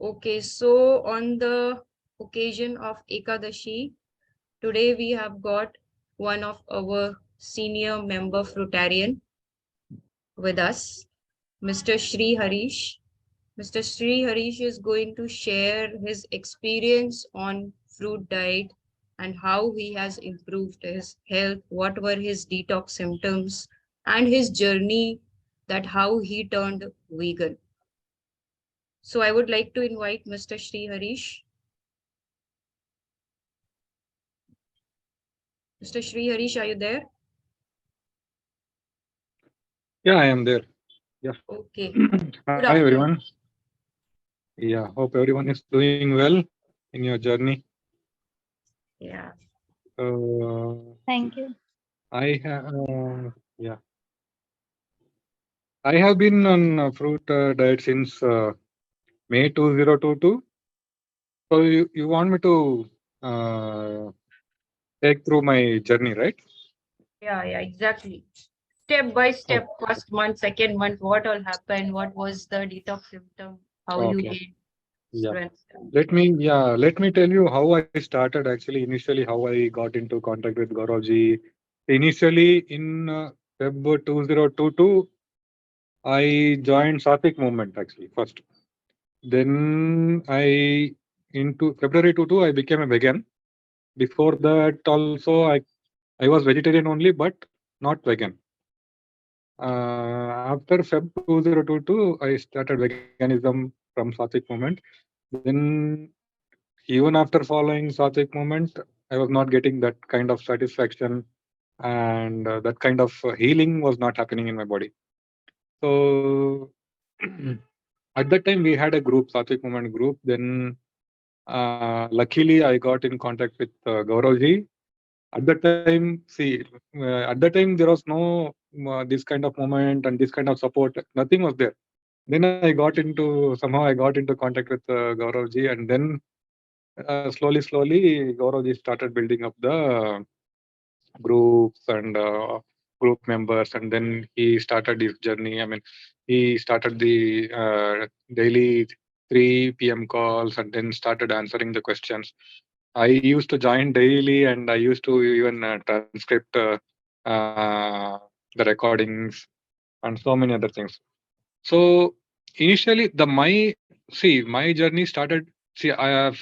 Okay, so on the occasion of Ekadashi, today we have got one of our senior member Fruitarian with us, Mr. SriHarish. Mr. SriHarish is going to share his experience on fruit diet and how he has improved his health, what were his detox symptoms, and his journey that how he turned vegan. So I would like to invite Mr. SriHarish. Mr. SriHarish, are you there? Yeah, I am there. Yeah. Okay. Good Hi, afternoon. everyone. Yeah, hope everyone is doing well in your journey. Yeah. Uh, Thank you. I have, yeah, I have been on fruit diet since May 2022. So you want me to uh, take through my journey, right? Yeah, exactly. Step by Oh, step, first month, second month, what all happened, what was the detox symptom, how you okay. did. Yeah. Strength. Let me tell you how I started actually. Initially, how I got into contact with Gauravji. Initially, in Feb 2022, I joined Satvik movement actually first. Then into February 22 I became a vegan. Before that also I was vegetarian only but not vegan. After Feb 2022 I started veganism from Satvik movement. Then even after following Satvik movement I was not getting that kind of satisfaction and that kind of healing was not happening in my body. So at that time we had a group, Satvik movement group. Then luckily I got in contact with Gauravji. At that time, see, at that time there was no this kind of moment and this kind of support. Nothing was there. Then I got into somehow I got into contact with Gauravji, and then slowly, Gauravji started building up the groups and group members, and then he started his journey. I mean, he started the daily 3 p.m. calls and then started answering the questions. I used to join daily, and I used to even transcript the recordings and so many other things. So initially, my journey started. See,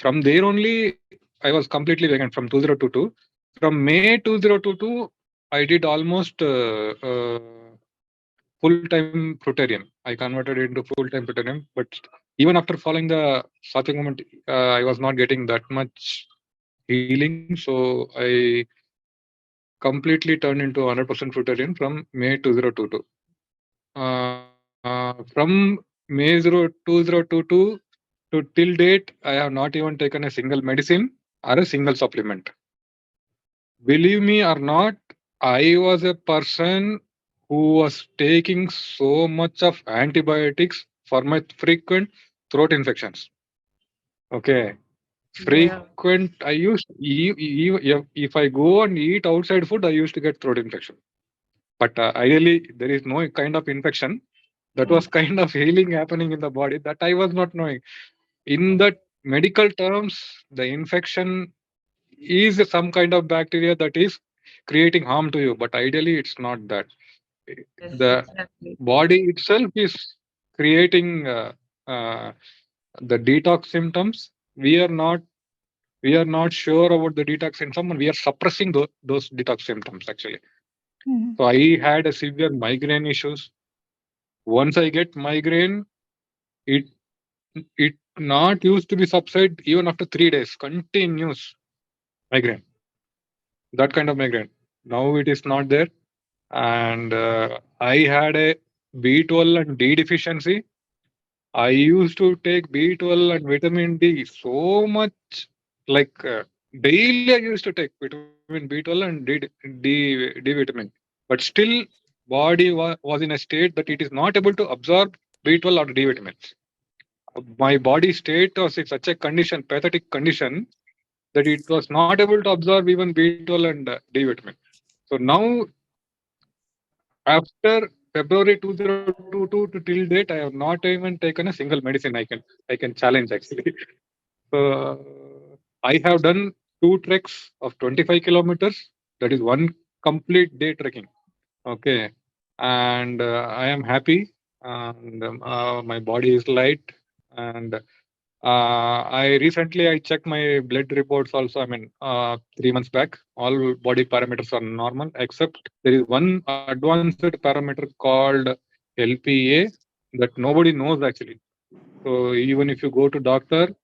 from there only I was completely vegan from 2022. From May 2022, I did almost full time fruitarian. I converted into full time fruitarian, but even after following the Satvik movement, I was not getting that much healing. So I completely turned into 100% fruitarian from May 2022. From May 2022 to till date, I have not even taken a single medicine or a single supplement. Believe me or not, I was a person who was taking so much of antibiotics for my frequent throat infections. Okay. Yeah. Frequent, if I go and eat outside food, I used to get throat infection. But ideally, there is no kind of infection. That Mm. was kind of healing happening in the body that I was not knowing. In the medical terms, the infection is some kind of bacteria that is creating harm to you, but ideally, it's not that. Yes, The exactly. body itself is creating uh, the detox symptoms. We are not sure about the detox symptom, and we are suppressing those detox symptoms actually. Mhm. So I had a severe migraine issues. Once I get migraine, it it not used to be subside even after 3 days continuous migraine. That kind of migraine. Now it is not there, and I had a B12 and D deficiency. I used to take B12 and vitamin D so much, like daily. I used to take vitamin B12 and D vitamin, but still, body was in a state that it is not able to absorb B12 or D vitamins. My body state was in such a condition, pathetic condition, that it was not able to absorb even B12 and D vitamin. So now, after February 2022 to till date, I have not even taken a single medicine. I can challenge actually. So I have done 2 treks of 25 kilometers. That is one complete day trekking. Okay, and I am happy, and my body is light, and I checked my blood reports also. I mean, 3 months back, all body parameters are normal, except there is one advanced parameter called LPA that nobody knows actually. So even if you go to doctor,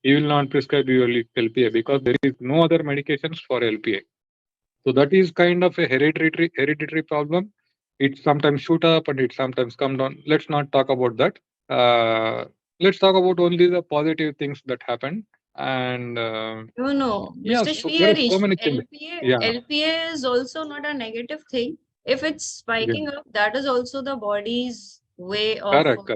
he will not prescribe you LPA because there is no other medications for LPA. So that is kind of a hereditary problem. It sometimes shoot up and it sometimes come down. Let's not talk about that. Uh, let's talk about only the positive things that happen. And No, yeah, Mr. so there are so SriHarish, many things. Yeah, LPA is also not a negative thing. If it's yeah. spiking up, that is also the body's way of. Correct.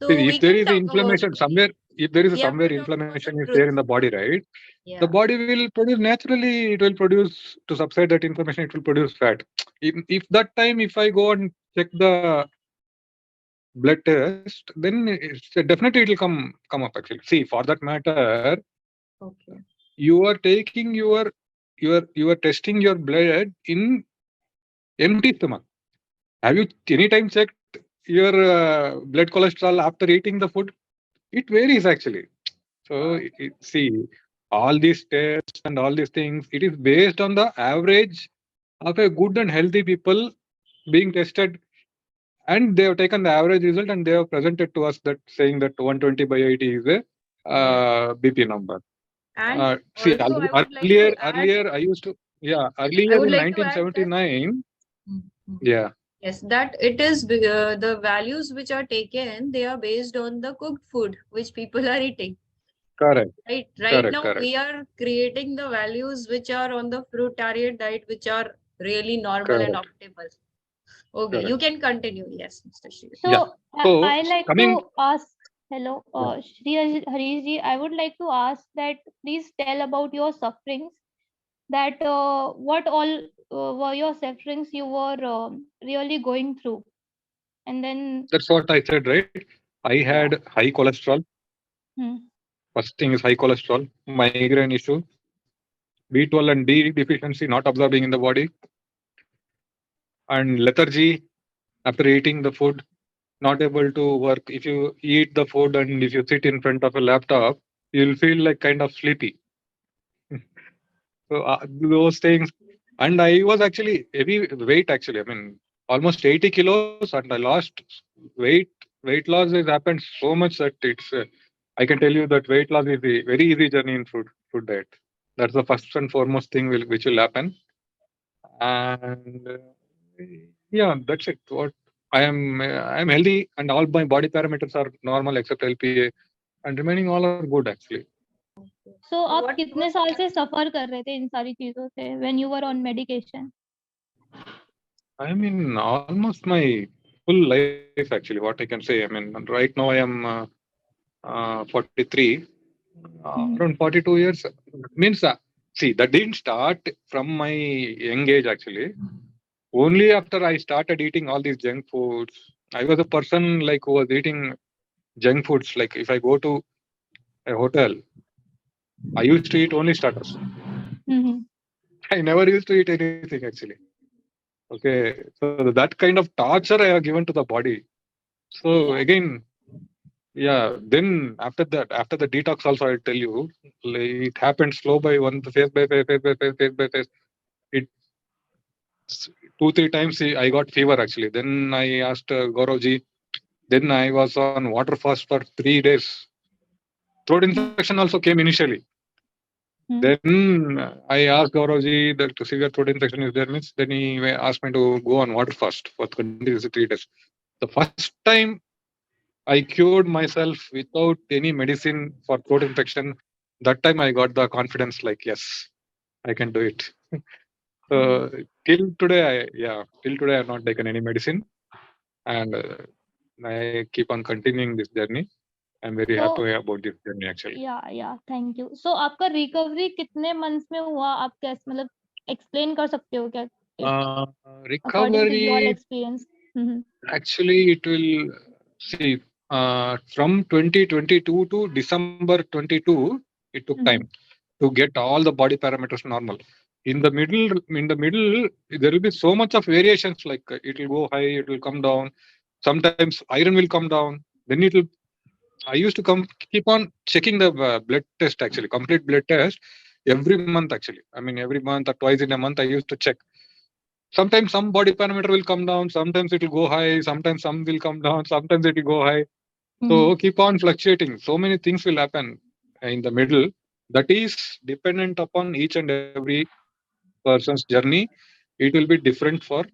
So See, we if there can is a talk about. inflammation somewhere, if there is a We have somewhere to talk about the inflammation is there truth. in the body, right? The Yeah. body will produce naturally. It will produce to subside that inflammation. It will produce fat. If that time, if I go and check the blood test, then definitely it will come up actually. See, for that matter, Okay. you are taking you are testing your blood in empty stomach. Have you any time checked your blood cholesterol after eating the food? It varies actually. So see, all these tests and all these things, it is based on the average of a good and healthy people being tested, and they have taken the average result and they have presented to us that saying that 120 by 80 is a Yeah. BP number. And See, also, I would like to add. earlier I used to, yeah, I earlier would in like to add that. 1979, Mm, mm. yeah, Yes, that it is the values which are taken, they are based on the cooked food which people are eating. correct, Right correct, now, correct, we are creating the values which are on the fruitarian diet, which are really normal and correct, optimal. Okay, you correct. can continue. Yes, Mr. Shri. Yeah. So So I like coming, to ask, hello, yeah, Shri Harish ji, I would like to ask that please tell about your sufferings. That what all were your sufferings you were really going through, and then that's what I said, right? I yeah. had high cholesterol. Hmm. First thing is high cholesterol, migraine issue, B12 and D deficiency not absorbing in the body, and lethargy after eating the food, not able to work. If you eat the food and if you sit in front of a laptop, you'll feel like kind of sleepy. So those things, and I was actually heavy weight actually. I mean, almost 80 kilos, and I lost weight. Weight loss has happened so much that it's. I can tell you that weight loss is a very easy journey in food diet. That's the first and foremost thing which will happen. And yeah, that's it. What I am healthy, and all my body parameters are normal except LPA, and remaining all are good actually. So So आप what? कितने साल से सफर कर रहे थे इन सारी चीजों से when you were on medication? I mean, almost my full life actually. What I can say. I mean, right now I am 43. Hmm. Around 42 years means. See, that didn't start from my young age actually. Only after I started eating all these junk foods, I was a person like who was eating junk foods. Like if I go to a hotel, I used to eat only starters. Hmm. I never used to eat anything actually. Okay, so that kind of torture I have given to the body. So Yeah. again, yeah. Then after the detox, also I'll tell you, like, it happened slow by one, phase by phase. It 2 3 times I got fever actually. Then I asked Gauravji. Then I was on water fast for 3 days. Throat Hmm. infection also came initially. Hmm. Then I asked Gauravji that severe throat infection is there means. Then he asked me to go on water fast for continuous 3 days. The first time I cured myself without any medicine for throat infection. That time I got the confidence like yes, I can do it. Hmm. So till today I have not taken any medicine, and I keep on continuing this journey. I'm very So happy about this journey actually. या thank you. सो आपका recovery कितने months में हुआ? आप कैसे मतलब explain कर सकते हो क्या? according to your Recovery, experience? Mhm. actually, it will see from 2022 to December 22, it took time Mhm. to get all the body parameters normal. In the middle, there will be so much of variations. Like it will go high, it will come down. Sometimes iron will come down. Then it will. I used to keep on checking the blood test actually, complete blood test every month actually. I mean, every month or twice in a month, I used to check. Sometimes some body parameter will come down, sometimes it will go high, sometimes some will come down, sometimes it will go high. Mhm. So keep on fluctuating. So many things will happen in the middle. That is dependent upon each and every person's journey. It will be different for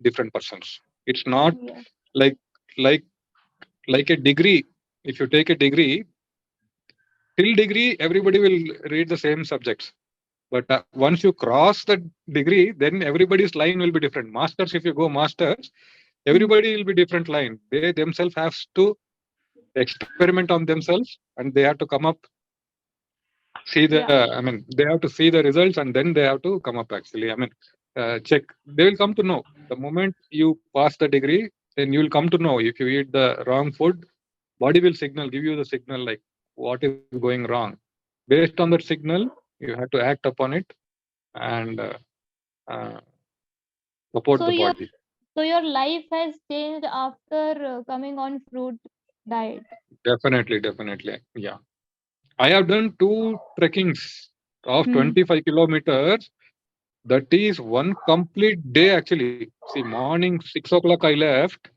different persons. It's not Yeah. like like like a degree. If you take a degree, till degree everybody will read the same subjects. But once you cross the degree, then everybody's line will be different. Masters, if you go masters, Mhm. everybody will be different line. They themselves have to experiment on themselves, and they have to come up, see the. Yeah. I mean, they have to see the results, and then they have to come up. Actually, I mean, check. They will come to know the moment you pass the degree. Then you will come to know if you eat the wrong food, body will signal, give you the signal like what is going wrong. Based on that signal, you have to act upon it and uh, support So the your body. so your life has changed after coming on fruit diet. Definitely, definitely. Yeah. I have done two trekkings of Mhm. 25 kilometers. That is one complete day actually. See, morning 6 o'clock I left.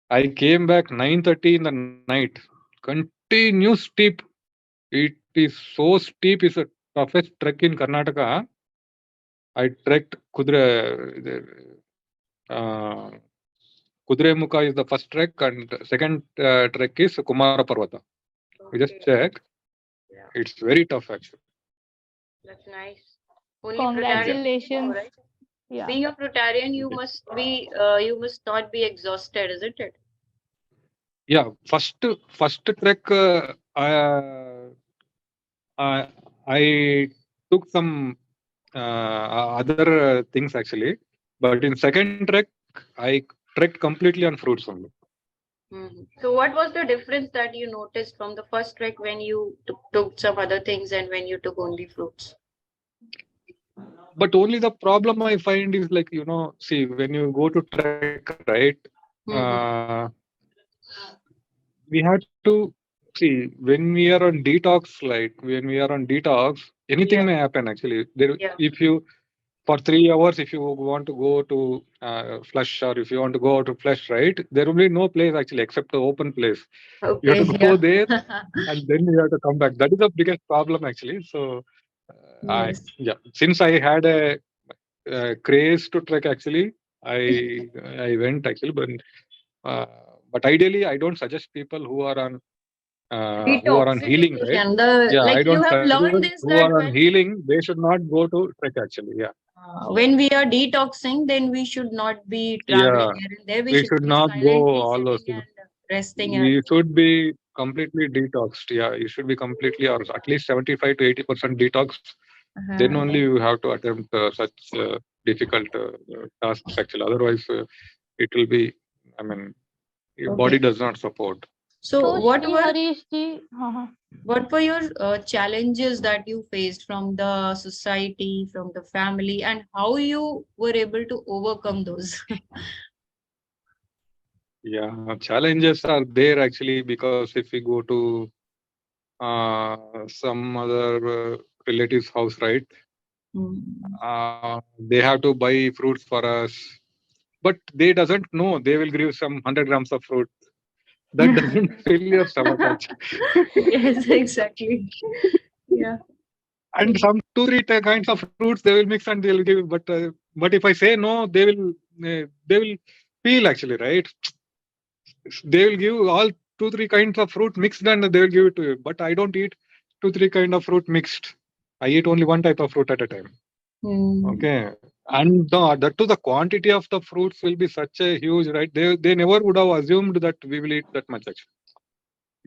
I came back 9:30 in the night. Continuous steep. It is so steep. It's the toughest trek in Karnataka. I trekked uh, Kudremukha is the first trek, and second trek is Kumara Parvata. We just Okay. check. Yeah, It's very tough actually. that's nice. Only Yeah. Fruitarians can go, Congratulations. right? Yeah. Being a Fruitarian, you must not be exhausted, isn't it? Yeah, first trek, I I took some other things actually, but in second trek I trekked completely on fruits only. So, what was the difference that you noticed from the first trek when you took some other things and when you took only fruits? But only the problem I find is like see when you go to trek, right? Uh, Mm-hmm. we have to see when we are on detox. Like when we are on detox, anything may Yeah, happen actually. There, yeah. if you for 3 hours if you want to go to flush or if you want to go out to flush, right, there will be no place actually except the open place. You have Okay, to go yeah. there and then you have to come back. That is the biggest problem actually. So I Yes. yeah, since I had a craze to trek actually, i I went actually. Uh, but ideally I don't suggest people who are on healing, right? Detoxification. The Yeah, I like you don't have suggest learned this who that are on healing, they should not go to trek actually. Yeah. when we are detoxing, then we should not be traveling Yeah, here and there. We we should should be not go silently all those sitting things. and resting at We home. should be completely detoxed. Yeah, you should be completely or at least 75 to 80% detox. Then only Then, you have to attempt such difficult tasks actually. Otherwise, it will be. I mean, your body okay. does not support. So, So Shri Harish ji, what were your challenges that you faced from the society, from the family, and how you were able to overcome those? Yeah, challenges are there actually because if we go to some other relatives' house, right? Mm. They have to buy fruits for us, but they doesn't know they will give some 100 grams of fruit. That doesn't fill your stomach actually. Yes, exactly. Yeah. And some two three kinds of fruits they will mix and they'll give. But if I say no, they will feel actually, right. They will give all two three kinds of fruit mixed and they will give it to you. But I don't eat two three kind of fruit mixed. I eat only one type of fruit at a time. Mm. Okay. And that too, the quantity of the fruits will be such a huge, right? They never would have assumed that we will eat that much actually.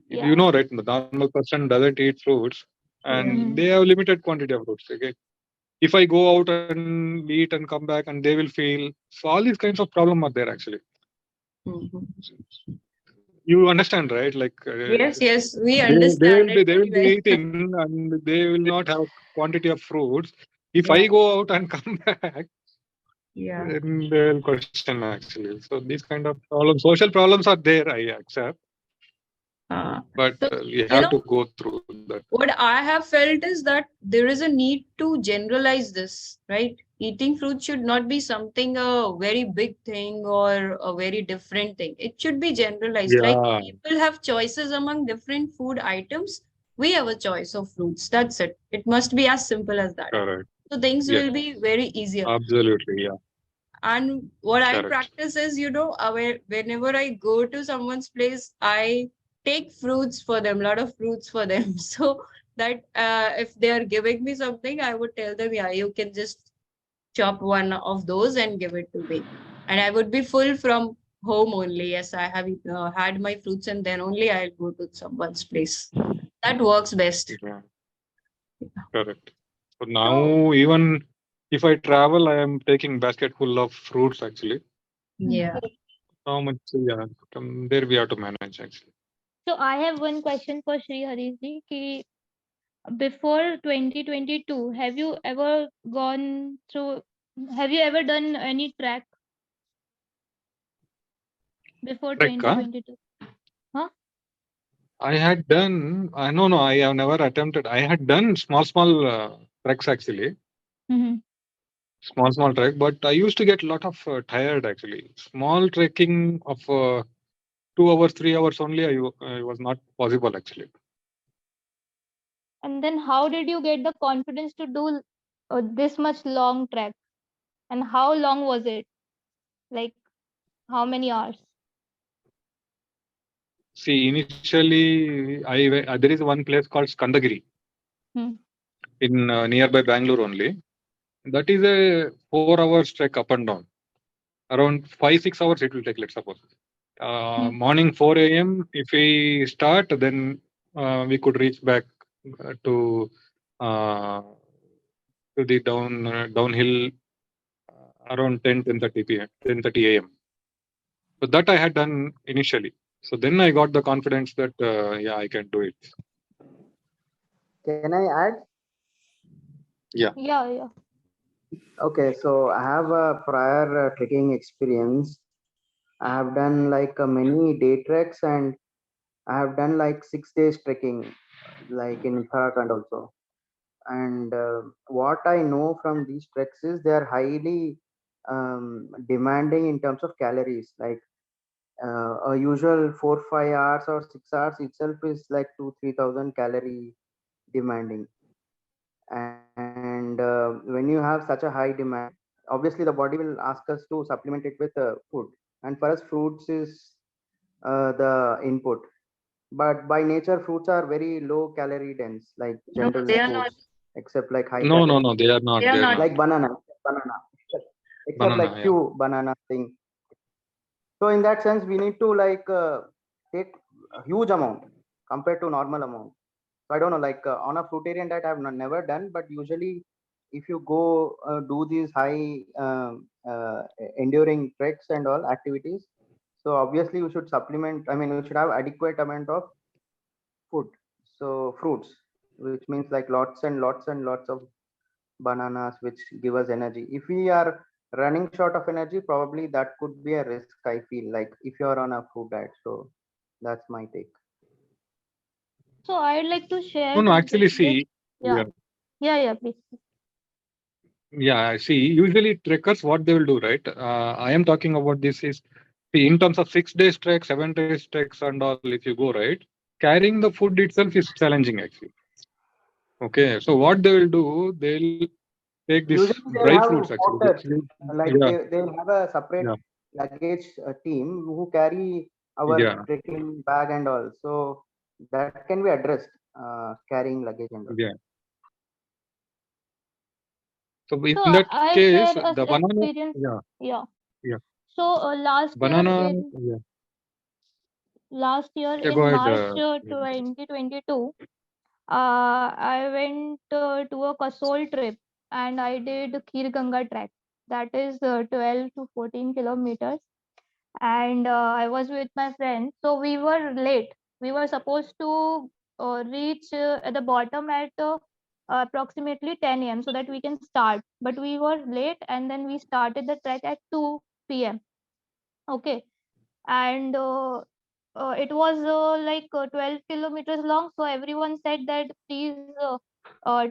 yeah. Right? The normal person doesn't eat fruits, Yeah. and Mhm. they have limited quantity of fruits. Okay. if I go out and eat and come back and they will feel. So all these kinds of problem are there actually. Mhm. You understand, right? Like Yes, yes, we they understand will be it very well. eating and they will not have quantity of fruits. If Yeah, I go out and come back, yeah. then they will question actually. So these kind of problems, social problems are there. I accept, Uh, but so, we you have to know, go through that. what I have felt is that there is a need to generalize this, right? Eating fruit should not be something a very big thing or a very different thing. It should be generalized. Like Yeah, people have choices among different food items. We have a choice of fruits. That's it. It must be as simple as that. correct. So things Yes, will be very easier. absolutely. Yeah, And what I correct. practice is, whenever I go to someone's place, I take fruits for them, a lot of fruits for them. So that if they are giving me something, I would tell them, yeah, you can just chop one of those and give it to me. And I would be full from home only. Yes, I have had my fruits and then only I'll go to someone's place. That works best. Yeah, correct. So So, now even if I travel, I am taking basket full of fruits actually. yeah. How much? Yeah, there we have to manage actually. So I have one question for Shri Harishji. Ki before 2022, have you ever done any track before Trek, huh? 2022? Huh? I had done. I no, no. I have never attempted. I had done small treks actually, Mm-hmm. small trek. But I used to get a lot of tired actually. Small trekking of 2 hours, 3 hours only. I was not possible actually. And then how did you get the confidence to do this much long trek? And how long was it? Like how many hours? See, initially, there is one place called Skandagiri Hmm. in nearby Bangalore only. That is a 4 hours trek up and down. Around 5 6 hours it will take. Let's suppose. Hmm. Morning 4 a.m. If we start, then we could reach back to uh, the downhill around 10:30 p.m. 10:30 a.m. So that I had done initially. So then I got the confidence that yeah, I can do it. Can I add? Yeah. Yeah, yeah. Okay, so I have a prior trekking experience. I have done like many day treks, and I have done like 6 days trekking, like in Uttarakhand also. And what I know from these treks is they are highly demanding in terms of calories. Like a usual 4 5 hours or 6 hours itself is like 2 3,000 calorie demanding. And when you have such a high demand, obviously the body will ask us to supplement it with food, and for us fruits is the input. But by nature fruits are very low calorie dense, like No, general they are not. foods, except like high No, no, calorie, no. They are not. They are They are not. not. like banana, except Banana. like Yeah. few banana thing. So in that sense we need to like take a huge amount compared to normal amount. So I don't know, like on a fruitarian diet I've never done, but usually if you go do these high enduring treks and all activities, so obviously you should supplement, I mean you should have adequate amount of food. So fruits, which means like lots of bananas, which give us energy. If we are running short of energy, probably that could be a risk, I feel, like if you're on a food diet. So that's my take. So I'd like to No, share no. Actually, this. see. Yeah, Yeah. yeah, yeah, please. Yeah. See. Usually, trekkers, what they will do, right? I am talking about this is see, in terms of 6 days trek, 7 days treks, and all. If you go right, carrying the food itself is challenging actually. Okay. So what they will do, they'll take this Usually dry they'll fruits have actually. porters, like Yeah. they'll have a separate Yeah. luggage team who carry our Yeah. trekking bag and all. So that can be addressed, carrying luggage and all. Yeah. So in So that I'll case, share a the banana. experience. Yeah. Yeah. Yeah. So Banana. Yeah. last year Yeah. Go in ahead. March 2022, I went to a Kasol trip. and I did Khir Ganga trek. That is 12 to 14 kilometers. And I was with my friend. So we were late. We were supposed to reach at the bottom at approximately 10 a.m. so that we can start. But we were late, and then we started the trek at 2 p.m. Okay, and it was like 12 kilometers long. So everyone said that please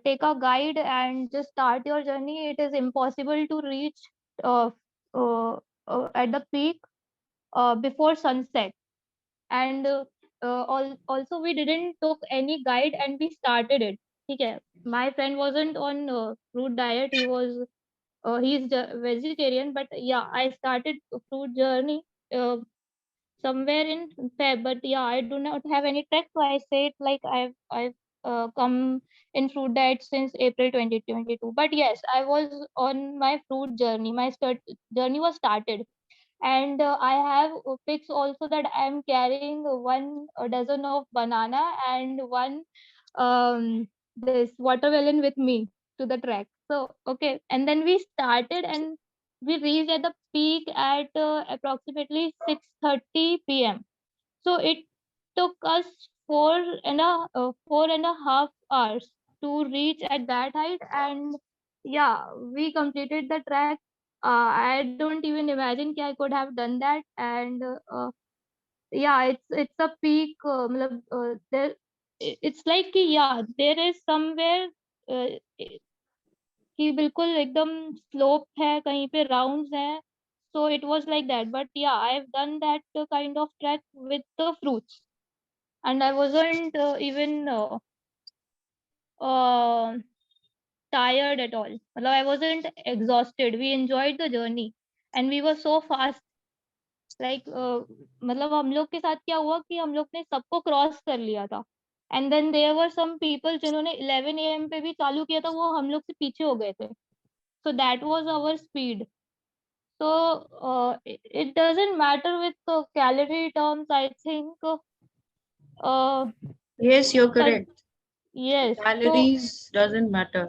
take a guide and just start your journey. It is impossible to reach uh, at the peak before sunset. And also we didn't took any guide and we started it. Okay, my friend wasn't on fruit diet. He's vegetarian, but yeah, I started a fruit journey somewhere in Feb. But yeah, I do not have any track, so I say it like I've come in fruit diet since April 2022. But yes, I was on my fruit journey. My journey was started, and I have pics also that I'm carrying one dozen of banana and one this watermelon with me to the track. So okay, and then we started and we reached at the peak at approximately 6:30 p.m. So it took us 4.5 hours to reach at that height. And yeah, we completed the track. I don't even imagine I could have done that. And yeah, it's a peak. There, it's like कि, yeah, there is somewhere uh, कि बिल्कुल एकदम slope है, कहीं पे rounds है. So it was like that. But yeah, I've done that kind of track with the fruits, and I wasn't even uh, tired at all. मतलब I wasn't exhausted. We enjoyed the journey, and we were so fast. Like मतलब हम लोग के साथ क्या हुआ कि हम लोग ने सबको क्रॉस कर लिया था. And then there were some people जिन्होंने 11 AM पे भी चालू किया था, वो हम लोग से पीछे हो गए थे. So that was our speed. So it doesn't matter with calorie terms, I think. Uh, Yes, you're con- correct. yes. So Calories doesn't matter.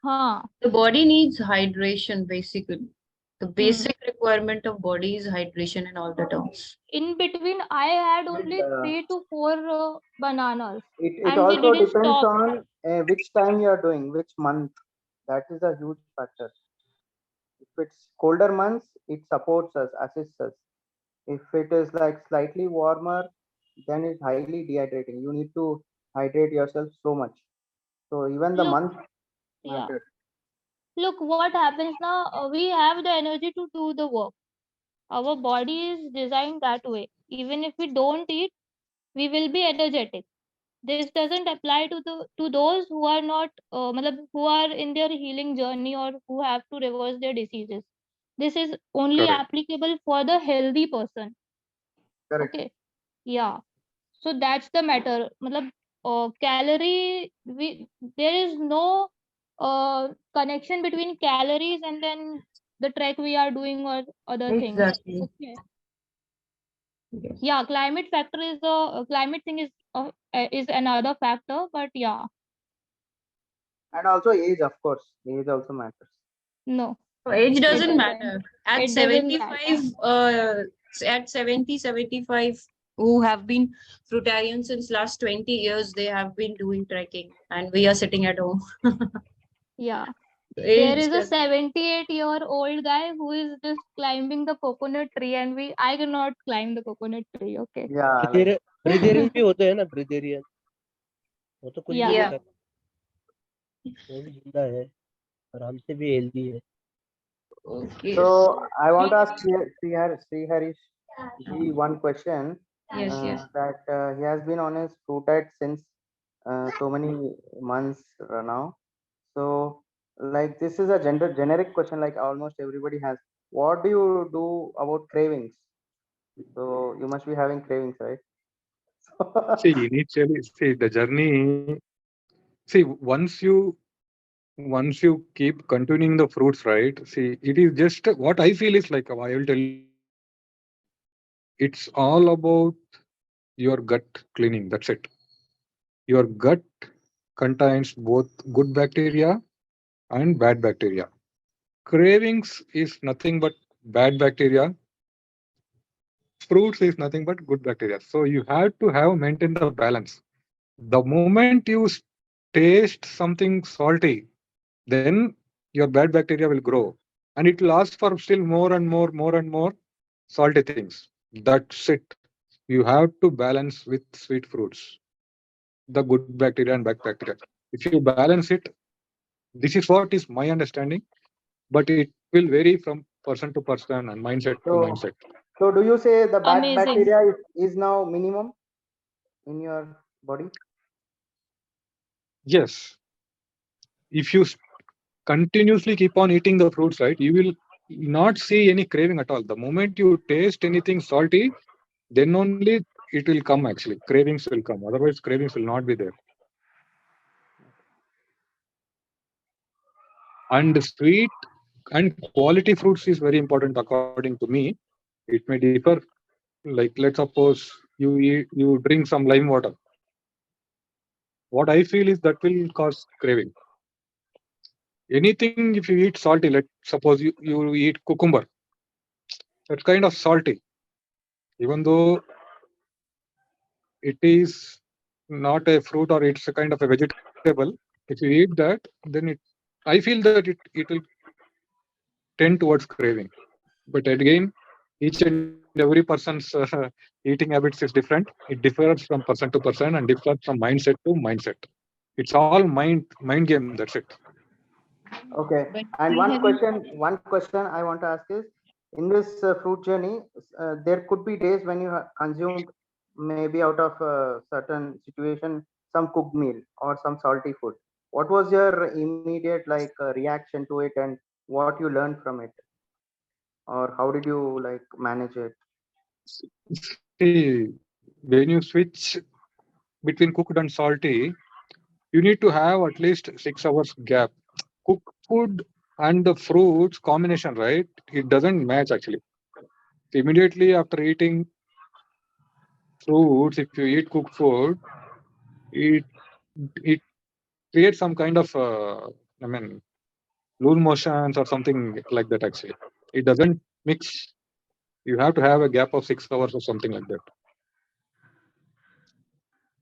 हाँ. The body needs hydration basically. The Hmm. basic requirement of body is hydration in all the terms. In between, I had It, only 3 to 4 bananas, it and we also didn't depends stop. on which time you are doing, which month. That is a huge factor. If it's colder months, it supports us, assists us. If it is like slightly warmer, then it's highly dehydrating. You need to hydrate yourself so much. So even the Look, month yeah. matters. Look, what happens now? We have the energy to do the work. Our body is designed that way. Even if we don't eat, we will be energetic. This doesn't apply to those who are not, matlab, who are in their healing journey or who have to reverse their diseases. This is only Correct. applicable for the healthy person. Correct. Okay, yeah. So that's the matter. Matlab, calorie, there is no connection between calories and then the trek we are doing or other things. Exactly. Okay. Yes. Yeah, climate factor is the climate thing is another factor, but yeah, And also age, of course. Age also matters. no, So age it doesn't doesn't. matter. At It doesn't 75, matter. at 70, 75, who have been fruitarians since last 20 years, they have been doing trekking and we are sitting at home. Yeah. There Age is a doesn't. 78-year-old guy who is just climbing the coconut tree, and I cannot climb the coconut tree. Okay. Yeah, like ब्रिजेरियन भी होते हैं ना, ब्रिजेरियन, वो तो कुछ भी नहीं Yeah. Yeah. करते, वो भी जिंदा है, आराम से भी हेल्दी है. Okay. so. I want to ask Sriharish ji one question. Yes, yes. That he has been on his fruit diet since so many months now. So, like this is a generic question, like almost everybody has. What do you do about cravings? So you must be having cravings, right? See, initially, see the journey. See, once you keep continuing the fruits, right? See, it is just what I feel is like. I will tell you. It's all about your gut cleaning. That's it. Your gut contains both good bacteria and bad bacteria. Cravings is nothing but bad bacteria. Fruits is nothing but good bacteria. So you have to have maintain the balance. The moment you taste something salty, then your bad bacteria will grow, and it will ask for still more salty things. That's it. You have to balance with sweet fruits, the good bacteria and bad bacteria. If you balance it, this is what is my understanding, but it will vary from person to person and mindset to So, mindset. so do you say the bad Amazing. bacteria is now minimum in your body? Yes, if you continuously keep on eating the fruits, right, you will not see any craving at all. The moment you taste anything salty, then only it will come actually. Cravings will come. Otherwise, cravings will not be there. And sweet and quality fruits is very important according to me. It may differ. Like let's suppose you drink some lime water. What I feel is that will cause craving. Anything if you eat salty, let's suppose you eat cucumber, that's kind of salty. Even though it is not a fruit or it's a kind of a vegetable, if you eat that, then I feel that it will tend towards craving. But again, each and every person's eating habits is different. It differs from person to person and differs from mindset to mindset. It's all mind game. That's it. Okay. But And Srihari, one question I want to ask is, in this fruit journey, there could be days when you have consumed maybe out of a certain situation some cooked meal or some salty food. What was your immediate like reaction to it, and what you learned from it, or how did you like manage it? See, when you switch between cooked and salty, you need to have at least 6 hours gap. Cooked food and the fruits combination, right? It doesn't match actually. Immediately after eating fruits, if you eat cooked food, it it creates some kind of I mean loose motions or something like that. Actually, it doesn't mix. You have to have a gap of 6 hours or something like that.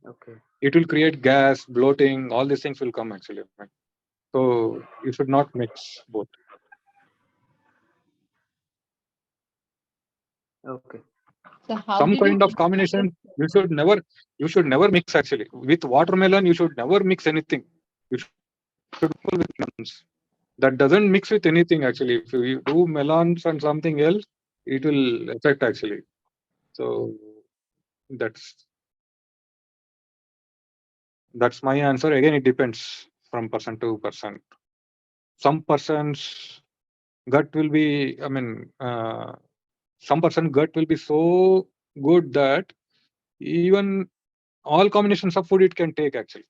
Okay. It will create gas, bloating. All these things will come actually. So you should not mix both. Okay. so how Some did you kind of control your combination you should never mix actually. With watermelon, you should never mix anything. You should go with melons. That doesn't mix with anything actually. If you do melons and something else, it will affect actually. So that's that's my answer. Again, it depends from person to person. Some person's gut will be, some person gut will be so good that even all combinations of food it can take actually.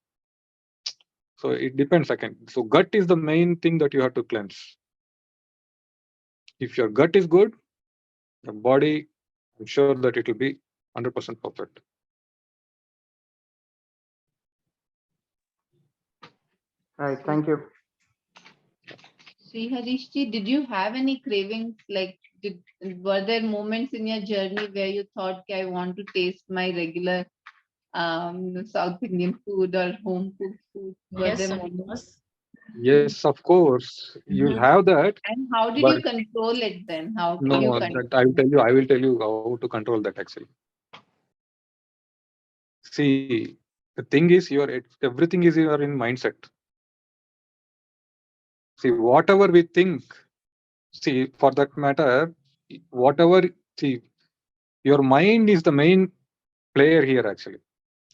So it depends again. So gut is the main thing that you have to cleanse. If your gut is good, your body, I'm sure that it will be 100% perfect. Right. Thank you. Sriharish ji, did you have any cravings? Like, were there moments in your journey where you thought, "Okay, I want to taste my regular South Indian food or home cooked food"? Were Yes, there of moments? course. Yes, of course, you'll Mhm. have that, And how did but you control it then? How can you no, control that I will it? tell you. I will tell you how to control that actually. See, the thing is, everything is your in mindset. See, whatever we think, see, for that matter, whatever, see, your mind is the main player here actually.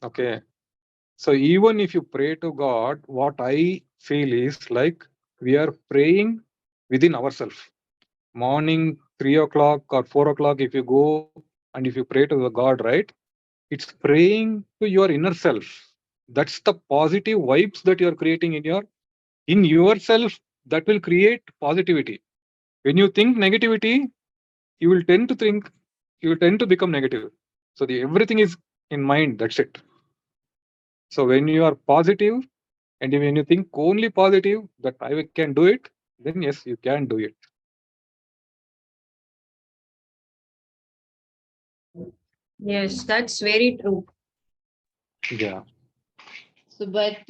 Okay. So even if you pray to God, what I feel is like we are praying within ourselves. Morning, 3 o'clock or 4 o'clock, if you go and if you pray to the God, right? It's praying to your inner self. That's the positive vibes that you're creating in yourself that will create positivity. When you think negativity, you will tend to think, you will tend to become negative. So everything is in mind. That's it. So when you are positive, And when you think only positive that I can do it, then yes, you can do it. Yes, that's very true. Yeah. So, but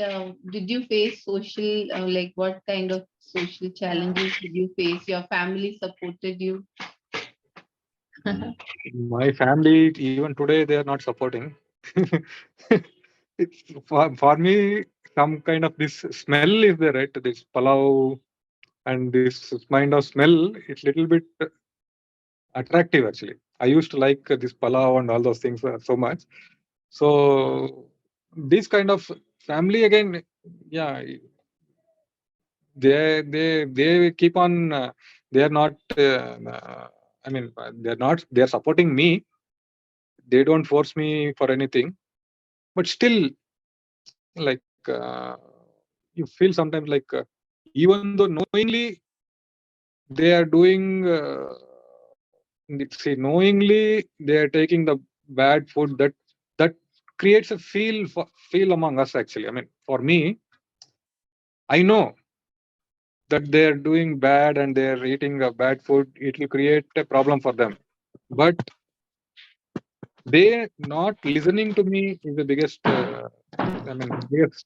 did you face social, like what kind of social challenges did you face? Your family supported you? My family, even today, they are not supporting. It's for me, some kind of this smell is there, right? This palau and this kind of smell, it's little bit attractive actually. I used to like this palau and all those things so much. So this kind of family again, yeah, they keep on. They are not. I mean, they're not. They are supporting me. They don't force me for anything. But still, like you feel sometimes like even though knowingly they are doing. See, knowingly they are taking the bad food that creates a feel among us actually. I mean, for me, I know that they are doing bad and they are eating bad food. It will create a problem for them. But they not listening to me is the biggest. I mean, biggest.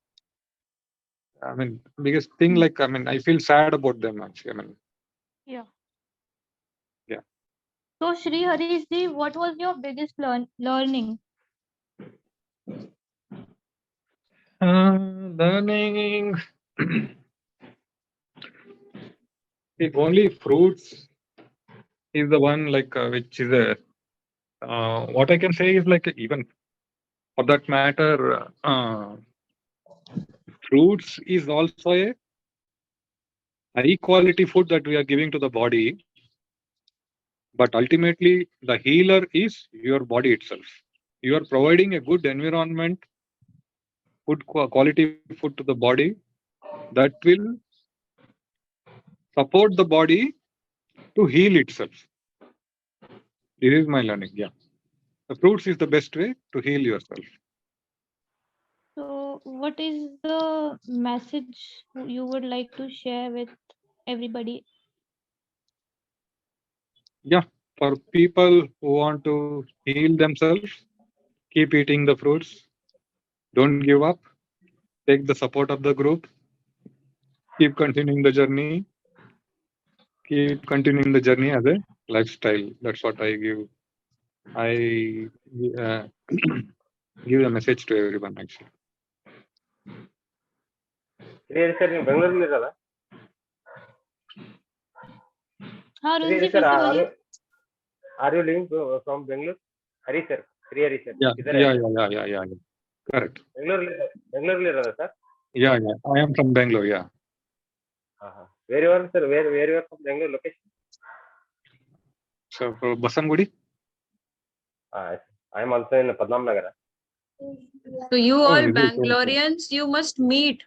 I mean, biggest thing. Like, I mean, I feel sad about them actually. I mean, Yeah. yeah. So Shri Harish ji, what was your biggest learning? Learning. If only fruits is the one like which is a what I can say is like even for that matter, fruits is also a high quality food that we are giving to the body, but ultimately the healer is your body itself. You are providing a good environment, good quality food to the body that will support the body to heal itself. This is my learning. Yeah, the fruits is the best way to heal yourself. So what is the message you would like to share with everybody? Yeah, for people who want to heal themselves, keep eating the fruits. Don't give up. Take the support of the group. Keep continuing the journey. Keep continuing the journey as a lifestyle. That's what I give. I uh, give a message to everyone actually. SriHarish sir, ನೀವು ಬೆಂಗಳೂರಲ್ಲಿ ಇರಲ್ಲ? Harun ji, SriHarish sir, फिर से बोलिए. are you living from Bangalore? Harish sir, SriHarish sir, Yeah, ಇದ್ದಾರೆ yeah, sir? yeah, yeah, yeah, yeah, yeah. Correct. ಬೆಂಗಳೂರಲ್ಲಿ ಇರೋದಾ sir? Yeah, yeah. I am from Bangalore. Yeah. Where you are sir? Where you are from Bangalore location? So for Basangudi. I am also in Padmanabh Nagar. So you Oh, all is it? Okay. Bangaloreans, you must meet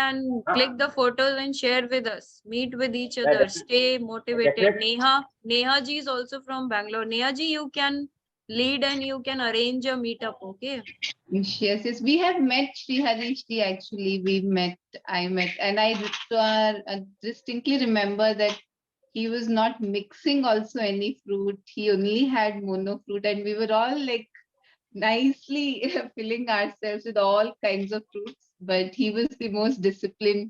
and click the photos and share with us. Meet with each Yeah, other. definitely. Stay motivated. Definitely. Neha ji is also from Bangalore. Neha ji, you can lead and you can arrange a meetup. Okay. Yes, yes. We have met SriHarish ji actually. I met, and I distinctly remember that he was not mixing also any fruit. He only had mono fruit, and we were all like nicely filling ourselves with all kinds of fruits. But he was the most disciplined,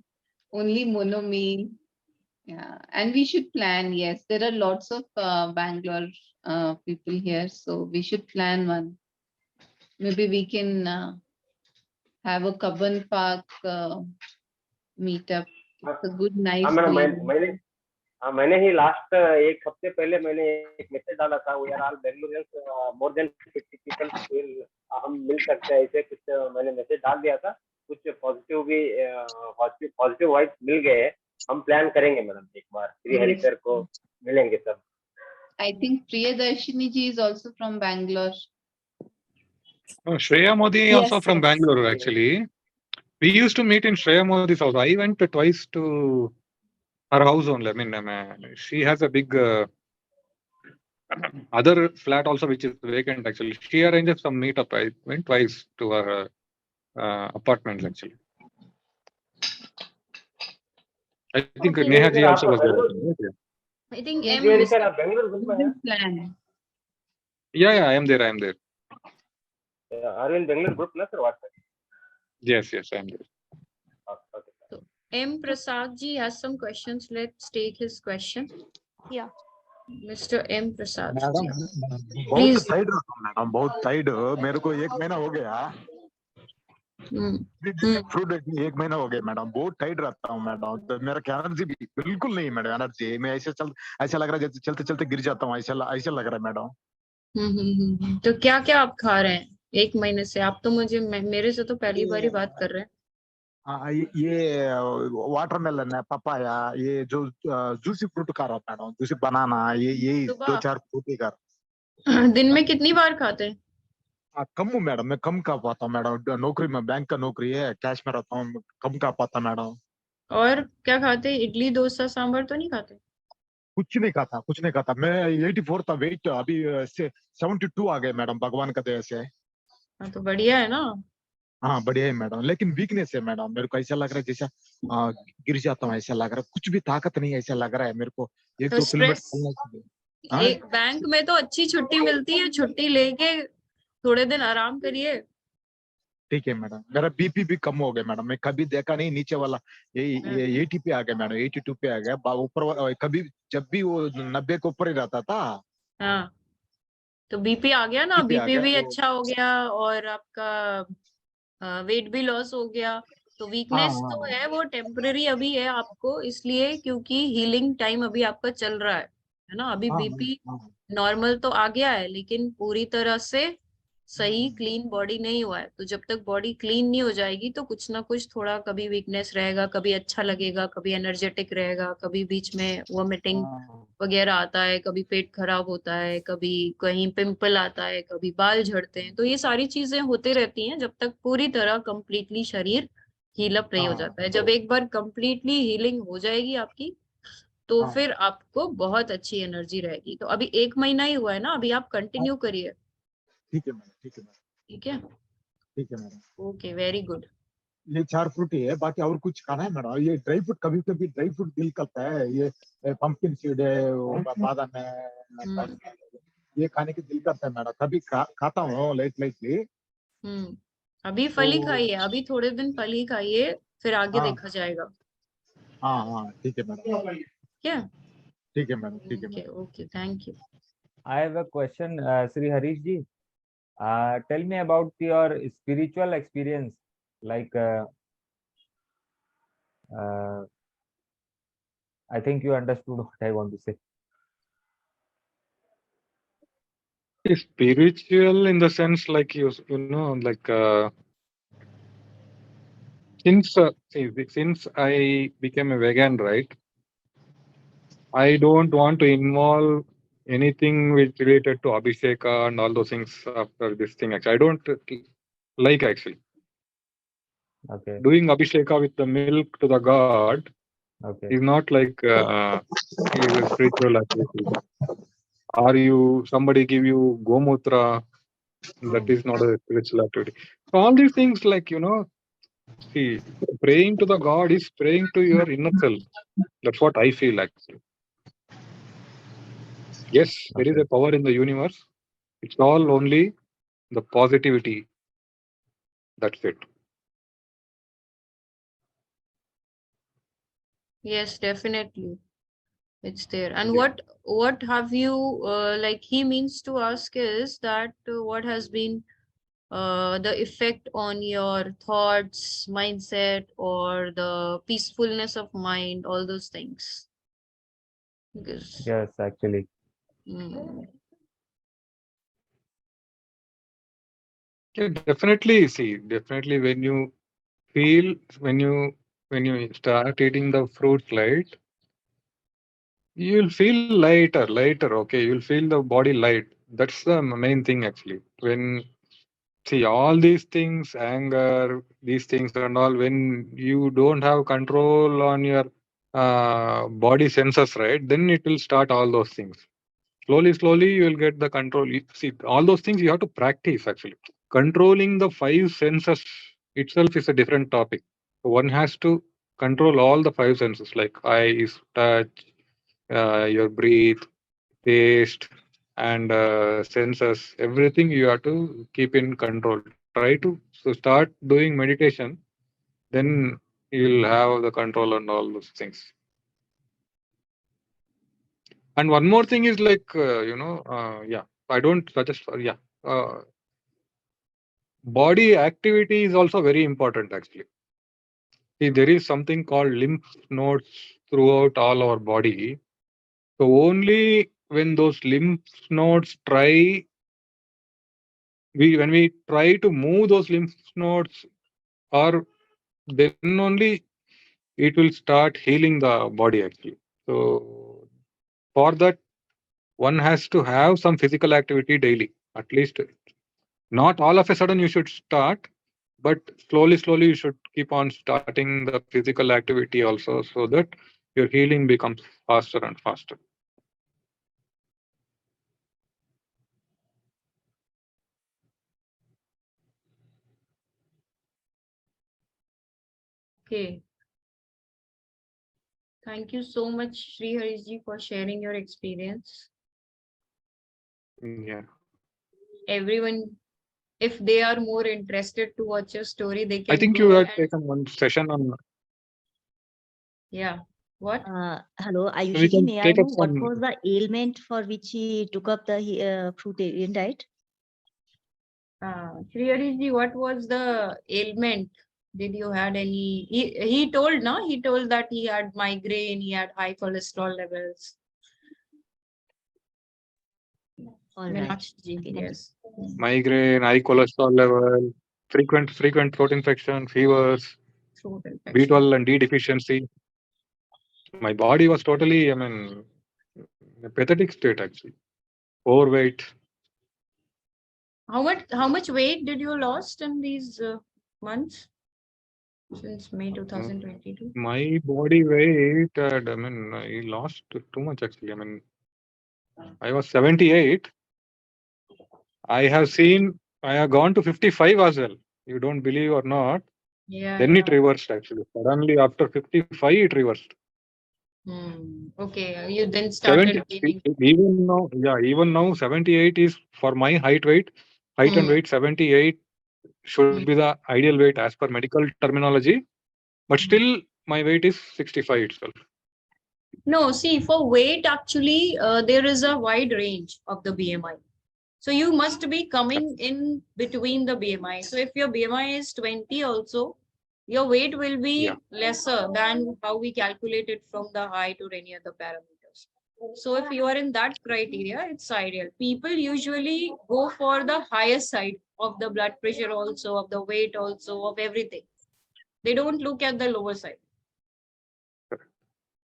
only mono meal. Yeah, and we should plan. Yes, there are lots of Bangalore people here, so we should plan one. Maybe we can have a Kabban Park meetup. It's a good, nice madam place. मैंने ही last एक हफ्ते पहले मैंने एक message डाला था, we are all Bengalurians, more than 50 people हम मिल सकते हैं, ऐसे कुछ मैंने मैसेज डाल दिया था. कुछ पॉजिटिव भी पॉजिटिव वाइब्स मिल गए हैं. हम प्लान करेंगे मैडम, एक बार श्रीहरि सर को मिलेंगे सब. I think Priyadarshini ji is also from Bangalore. Oh, Shreya Modi Yes, also from sir. Bangalore actually. We used to meet in Shreya Modi's house. I went twice to her house only. I mean, she has a big other flat also which is vacant actually. She arranges some meetup. I went twice to her apartments actually. I think Okay. Neha ji sir also आपका was there. Bengaluru I think Yes, M ji missed. Sir आप Bengaluru group में हैं plan. Yeah, I am there. Are in Bengaluru group ना sir WhatsApp Yes, I am there. Okay sir So, M Prasad ji has some questions. Let's take his question. Yeah. Mr. M Prasad madam ji. बहुत Please. Tight रहता हूँ madam, बहुत tight. मेरे को 1 महीना हो गया फ्रूट एक महीना हो गया मैडम, बहुत टाइट रहता हूँ मैडम। तो मेरा क्या एनर्जी बिल्कुल नहीं मैडम, एनर्जी मैं ऐसा लग रहा है जैसे चलते चलते गिर जाता हूँ, ऐसा लग रहा है मैडम। तो क्या क्या आप खा रहे हैं 1 महीने से? आप तो मुझे मेरे से तो पहली बार ही बात कर रहे हैं। हाँ, ये वाटरमेलन है, पपाया, ये जो जूसी फ्रूट खा रहा हूँ मैडम, जूसी बनाना, यही सुबह 2-4 फ्रूट ही खा रहा दिन में कितनी बार खाते हैं? हूँ। कम हूँ मैडम, मैं कम खा पाता हूँ मैडम, नौकरी में, बैंक का नौकरी है, कैश में रहता हूँ, कम खा पाता मैडम। और क्या खाते हैं? इडली डोसा सांभर तो नहीं खाते? कुछ नहीं खाता। मैं 84 था वेट, अभी 72 आ गए मैडम, भगवान का दया से। हाँ तो बढ़िया है ना। हाँ बढ़िया है मैडम, लेकिन वीकनेस है मैडम, मेरे को ऐसा लग रहा है जैसा गिर जाता हूँ, ऐसा लग रहा है, कुछ भी ताकत नहीं है, ऐसा लग रहा है मेरे को। तो 1-2 किलोमीटर स्ट्रेस, चलना चाहिए। हाँ एक बैंक में तो अच्छी छुट्टी मिलती है, छुट्टी लेके थोड़े दिन आराम करिए। ठीक है मैडम, मेरा बीपी भी कम हो गया मैडम, मैं कभी देखा नहीं नीचे वाला, ये 80 पे आ गया मैडम, 82 पे आ गया, ऊपर कभी जब भी वो 90 के ऊपर ही रहता था। हाँ तो बीपी आ गया ना, 80 पे आ बीपी गया भी वो। अच्छा हो गया और आपका वेट भी लॉस हो गया। तो हाँ वीकनेस तो हाँ है वो टेम्पररी अभी है आपको, इसलिए क्योंकि हीलिंग टाइम अभी आपका चल रहा है ना। अभी हाँ बीपी हाँ नॉर्मल तो आ गया है लेकिन पूरी तरह से सही क्लीन बॉडी नहीं हुआ है। तो जब तक बॉडी क्लीन नहीं हो जाएगी तो कुछ ना कुछ थोड़ा कभी वीकनेस रहेगा, कभी अच्छा लगेगा, कभी एनर्जेटिक रहेगा, कभी बीच में वोमिटिंग हाँ वगैरह आता है, कभी पेट खराब होता है, कभी कहीं पिंपल आता है, कभी बाल झड़ते हैं। तो ये सारी चीजें होती रहती हैं जब तक पूरी तरह कंप्लीटली शरीर हील अप नहीं हो हाँ जाता है। जब एक बार कंप्लीटली हीलिंग हो जाएगी आपकी तो हाँ। फिर आपको बहुत अच्छी एनर्जी रहेगी। तो अभी 1 महीना ही हुआ है ना, अभी आप कंटिन्यू करिए। ठीक है मैडम, ठीक है मैडम, ठीक है, ठीक है मैडम। Okay, very good. ये 4 फ्रूट ही है, बाकी और कुछ खाना है मैडम? ये ड्राई फ्रूट, कभी कभी ड्राई फ्रूट दिल करता है, ये पंपकिन सीड है, बादाम है, ये खाने की दिल करता है मैडम, कभी खाता हूँ लाइटली। अभी तो फल ही खाइए, अभी थोड़े दिन फल ही खाइए, फिर आगे हाँ देखा जाएगा। हाँ ठीक है मैडम, क्या? ठीक है मैडम, ठीक है okay madam. Okay, thank you. I have a question, SriHarish ji. Tell me about your spiritual experience. Like, I think you understood what I want to say. Spiritual in the sense like you know like since I became a vegan, right? I don't want to involve anything which related to Abhisheka and all those things after this thing. Actually, I don't like actually Okay. doing Abhisheka with the milk to the god Okay. is not like is a spiritual activity. Or you somebody give you gomutra, that is not a spiritual activity. So all these things like see, praying to the god is praying to your inner self. That's what I feel actually. Yes, there is Okay. a power in the universe. It's all only the positivity. That's it. Yes, definitely. It's there. And Yeah. what have you like he means to ask is that what has been the effect on your thoughts, mindset, or the peacefulness of mind, all those things. Because Yes, actually. mm, Yeah, definitely. See, definitely when you feel when you start eating the fruits, right, you'll feel lighter. Okay, you'll feel the body light. That's the main thing actually. When see all these things, anger, these things and all, when you don't have control on your body senses, right, then it will start all those things. Slowly, you will get the control. See, all those things you have to practice actually. Controlling the 5 senses itself is a different topic. One has to control all the five senses like eyes, touch, your breath, taste, and senses. Everything you have to keep in control. Try to start doing meditation, then you'll have the control and all those things. And one more thing is like, yeah, I don't suggest for, yeah, body activity is also very important actually. See, there is something called lymph nodes throughout all our body. So only when those lymph nodes when we try to move those lymph nodes, or then only it will start healing the body actually. So for that, one has to have some physical activity daily, at least. Not all of a sudden you should start, but slowly you should keep on starting the physical activity also, so that your healing becomes faster and faster. Okay. Thank you so much, SriHarish ji, for sharing your experience. Yeah. Everyone, if they are more interested to watch your story, they I can think you go had and taken one session on. yeah. What? Hello, We Ayushi ji, can may I take up know what some. was the ailment for which he took up the fruitarian diet? SriHarish ji, what was the ailment? Did you had any? He told, no? He told that he had migraine, he had high cholesterol levels. All right. Meenakshi ji, Okay, thank you. yes. Migraine, high cholesterol level, frequent throat infection, fevers, Throat infection. B12 and D deficiency. My body was totally, I mean, in a pathetic state actually. Overweight. How much weight did you lost in these months since May Mm, 2022? My body weight, I mean, I lost too much actually. I mean, I was 78. I have gone to 55 as well. You don't believe or not. Yeah, Then yeah. it reversed actually. Suddenly after 55, it reversed. Okay, you then 70, started gaining. even now, yeah, even now 78 is for my height and Hmm. weight. 78 should be the ideal weight as per medical terminology. But still, my weight is 65 itself. No, see, for weight, actually, there is a wide range of the BMI. So you must be coming in between the BMI. So if your BMI is 20 also, your weight will be Yeah. lesser than how we calculate it from the height or any other parameters. So if you are in that criteria, it's ideal. People usually go for the higher side of the blood pressure also, of the weight also, of everything. They don't look at the lower side.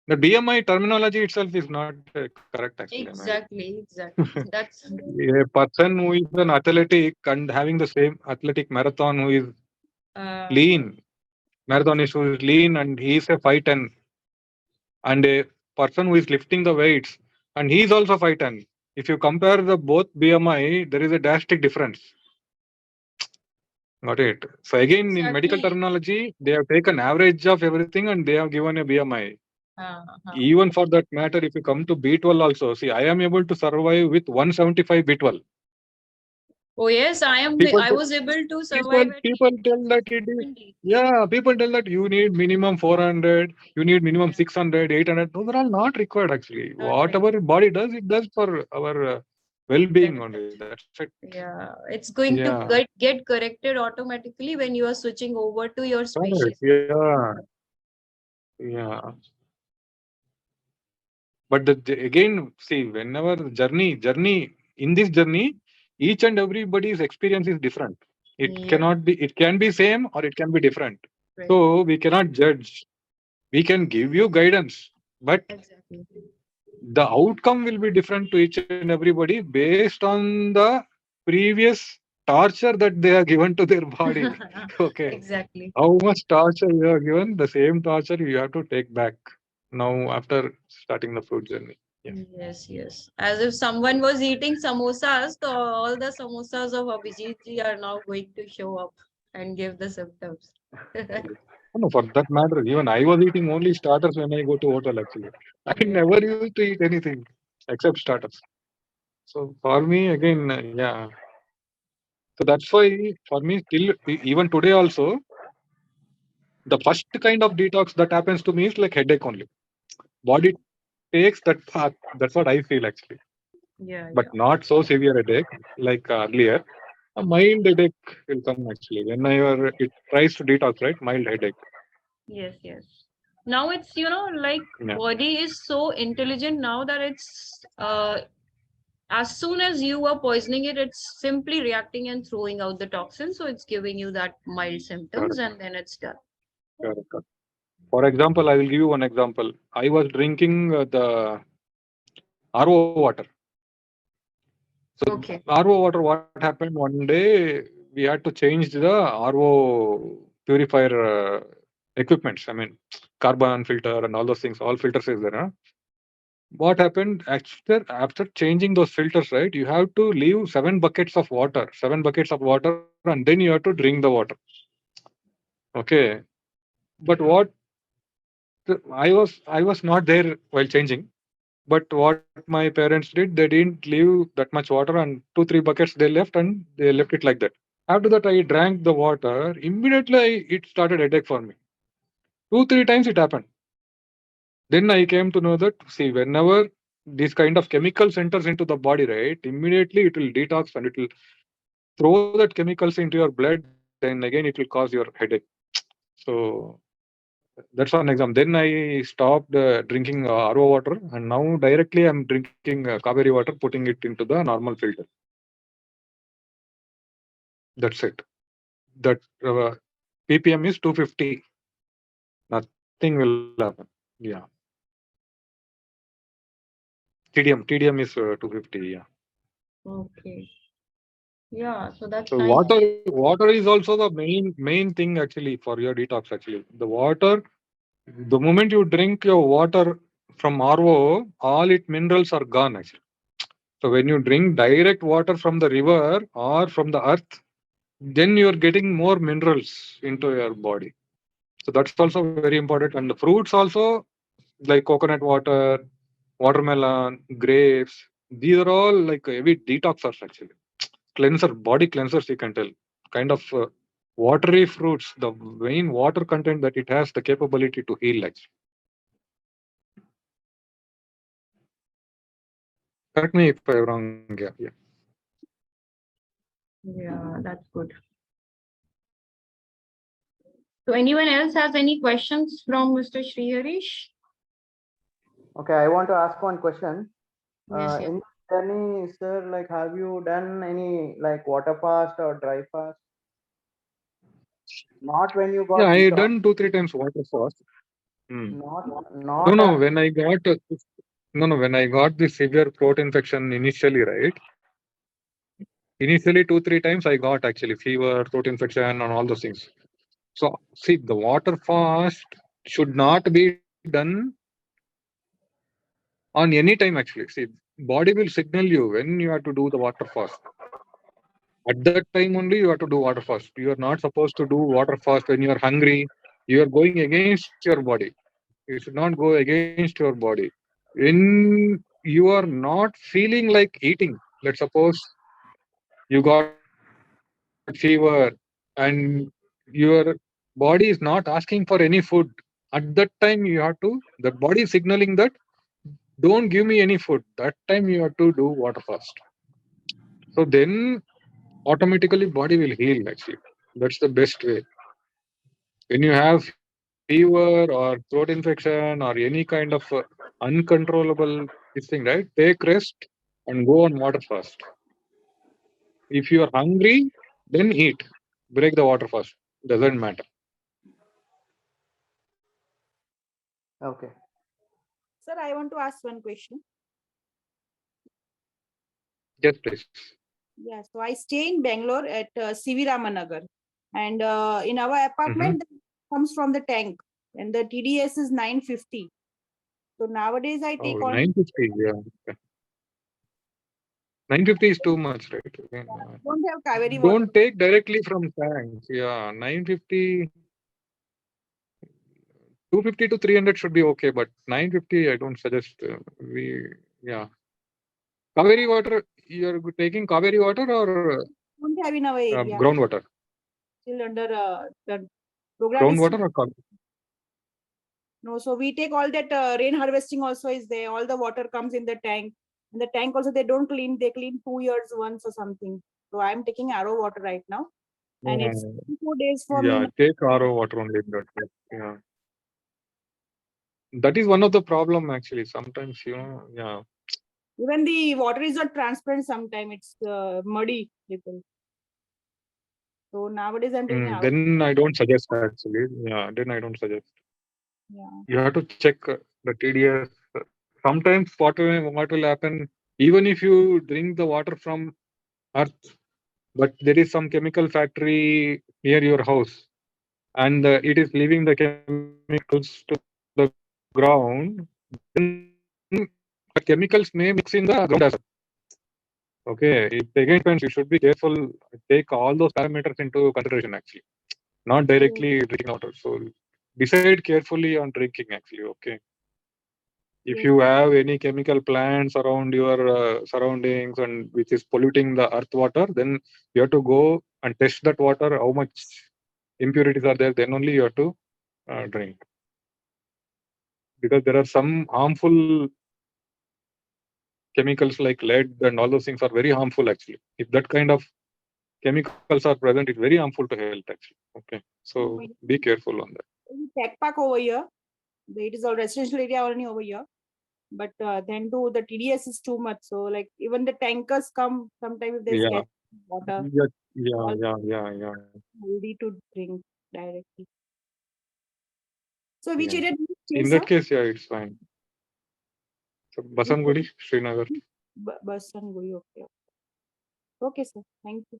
The BMI terminology itself is not correct actually. Exactly. That's A person who is an athletic and having the same athletic marathon who is lean, marathonist who is lean and he is a 5'10", and a person who is lifting the weights and he is also 5'10". If you compare the both BMI, there is a drastic difference. Got it. So again, in medical exactly. terminology, they have taken average of everything and they have given a BMI. Uh-huh. Even for that matter, if you come to B12 also, see, I am able to survive with 175 B12. Oh yes, People, I was able to survive at people tell that it is, 20. yeah, people tell that you need minimum 400, you need minimum 600, 800. Those are all not required actually. Not Whatever required. body does, it does for our well-being only. Benefit. That's it. Yeah, it's going Yeah. to get corrected automatically when you are switching over to your Correct. species. Yeah. Yeah. But again, see, whenever the journey in this journey, each and everybody's experience is different. Yeah, It can be same or it can be different. right. So we cannot judge. We can give you guidance, but Exactly. the outcome will be different to each and everybody based on the previous torture that they are given to their body. Okay. Exactly. How much torture you are given, the same torture you have to take back now after starting the fruit journey. Yeah. Yes. As if someone was eating samosas, so all the samosas of Abhijit ji are now going to show up and give the symptoms. No, for that matter, even I was eating only starters when I go to hotel actually. I never used to eat anything except starters. So for me, again, yeah. So that's why for me, till even today also, the first kind of detox that happens to me is like headache only. Body takes that path. That's what I feel actually. Yeah, But yeah. not so severe headache like earlier. A mild headache will come actually whenever it tries to detox, right? Mild headache. Yes, yes. Now it's, like Yeah, body is so intelligent now that it's as soon as you are poisoning it, it's simply reacting and throwing out the toxin. So it's giving you that mild symptoms correct, and then it's done. correct, correct. For example, I will give you one example. I was drinking the RO water. So Okay. RO water, what happened one day? We had to change the RO purifier equipments. I mean, carbon filter and all those things. All filters is there. Huh? What happened after changing those filters? Right, you have to leave 7 buckets of water, and then you have to drink the water. Okay, but what I was not there while changing. But what my parents did, they didn't leave that much water, and 2-3 buckets they left, and they left it like that. After that, I drank the water. Immediately, it started headache for me. 2-3 times it happened. Then I came to know that see, whenever this kind of chemicals enters into the body, right, immediately it will detox and it will throw that chemicals into your blood. Then again, it will cause your headache. So that's one example. Then I stopped drinking RO water, and now directly I'm drinking Kaveri water, putting it into the normal filter. That's it. That ppm is 250. Nothing will happen. Yeah. TDM is 250. Yeah. Okay. Yeah, so that's So nice. water is also the main thing actually for your detox. Actually, the water. The moment you drink your water from RO, all its minerals are gone. Actually. So when you drink direct water from the river or from the earth, then you're getting more minerals into your body. So that's also very important. And the fruits also, like coconut water, watermelon, grapes, these are all like heavy detoxers actually. Body cleansers, you can tell. Kind of watery fruits, the main water content that it has the capability to heal actually. Correct me if I'm wrong. Yeah. Yeah. Yeah, that's good. So anyone else has any questions from Mr. SriHarish? Okay, I want to ask one question. Yes, yes. In journey, sir, like, have you done any like water fast or dry fast? Not when you Yeah, got I detox. done 2-3 times water fast. Hmm. Not No, after. when I got when I got the severe throat infection initially, right? Initially, 2-3 times I got actually fever, throat infection, and all those things. So, see, the water fast should not be done on any time actually. See, body will signal you when you have to do the water fast. At that time only you have to do water fast. You are not supposed to do water fast when you are hungry. You are going against your body. You should not go against your body. When you are not feeling like eating, let's suppose you got fever and your body is not asking for any food. At that time you have to, the body is signaling that don't give me any food. That time you have to do water fast. So then automatically body will heal actually. That's the best way. When you have fever or throat infection or any kind of uncontrollable this thing, right? Take rest and go on water fast. If you are hungry, then eat. Break the water fast. Doesn't matter. Okay. Sir, I want to ask one question. Yes, please. Yeah, so I stay in Bangalore at CV Ramanagar, and in our Mm-hmm. apartment comes from the tank, and the TDS is 950. So nowadays I Oh, take on 950. Yeah. Okay. 950 is too much, right? don't have Kaveri water. Don't take directly from tank. Yeah, 950. 250 to 300 should be okay, but 950 I don't suggest. Yeah. Kaveri water, you're taking Kaveri water or Don't have in our area. groundwater? Still under the program is Groundwater or Kaveri? no. So we take all that rain harvesting also is there. All the water comes in the tank. In the tank also they don't clean. They clean 2 years once or something. So I'm taking RO water right now, and it's 4 days for me. Yeah, take RO water only. Yeah. That is one of the problem actually. Sometimes, yeah. Even the water is not transparent sometimes. It's muddy little. So nowadays I'm taking RO. Then I don't suggest actually. Yeah, then I don't suggest. Yeah. You have to check the TDS. Sometimes what will happen, even if you drink the water from earth, but there is some chemical factory near your house, and it is leaving the chemicals to the ground, then the chemicals may mix in the ground as well. Okay, it again depends. You should be careful. Take all those parameters into consideration actually, not directly drinking water. So decide carefully on drinking actually. Okay. If Yes. you have any chemical plants around your surroundings and which is polluting the earth water, then you have to go and test that water, how much impurities are there, then only you have to drink. Because there are some harmful chemicals like lead and all those things are very harmful actually. If that kind of chemicals are present, it's very harmful to health actually. Okay, so be careful on that. Tech park over here. It is all residential area only over here. But then too, the TDS is too much. So like even the tankers come sometimes if there's Yeah. gas water. Yeah. Healthy to drink directly. So which Yeah. area do you stay, In sir? that case, yeah, it's fine. So Basangudi, Srinagar. Basangudi, okay. Okay, sir. Thank you.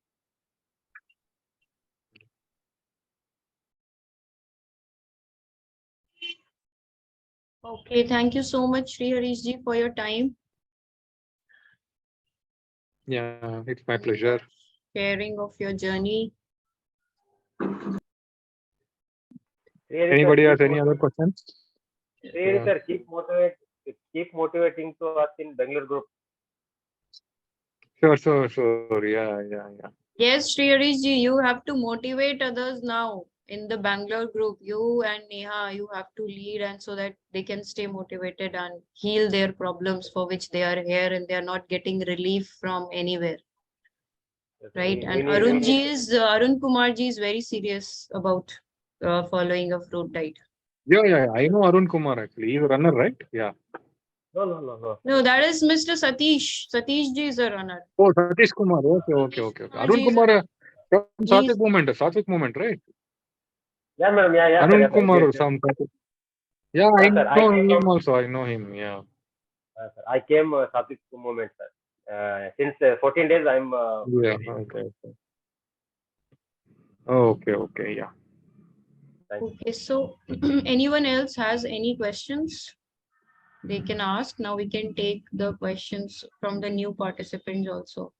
Okay, thank you so much, SriHarish ji, for your time. Yeah, it's my pleasure. Sharing of your journey. Anybody has any other questions? Really, sir, keep motivating to us in Bangalore group. Sure. Yeah. Yes, SriHarish ji, you have to motivate others now in the Bangalore group. You and Neha, you have to lead, and so that they can stay motivated and heal their problems for which they are here and they are not getting relief from anywhere. Right? And Arun Kumar ji is very serious about following a fruit diet. Yeah. I know Arun Kumar actually. He's a runner, right? Yeah. No. No, that is Mr. Satish. Satish ji is a runner. Oh, Satish Kumar. Okay. Arun Kumar from Satvik movement, right? Yeah, madam. Yeah. Arun Sir, Kumar or yes. some. Yeah, I know him also. I know him. Yeah. Sir, I came Satvik movement, sir. Since 14 days, I'm. Yeah. Okay. Yeah. Okay, so anyone else has any questions? They can ask. Now we can take the questions from the new participants also.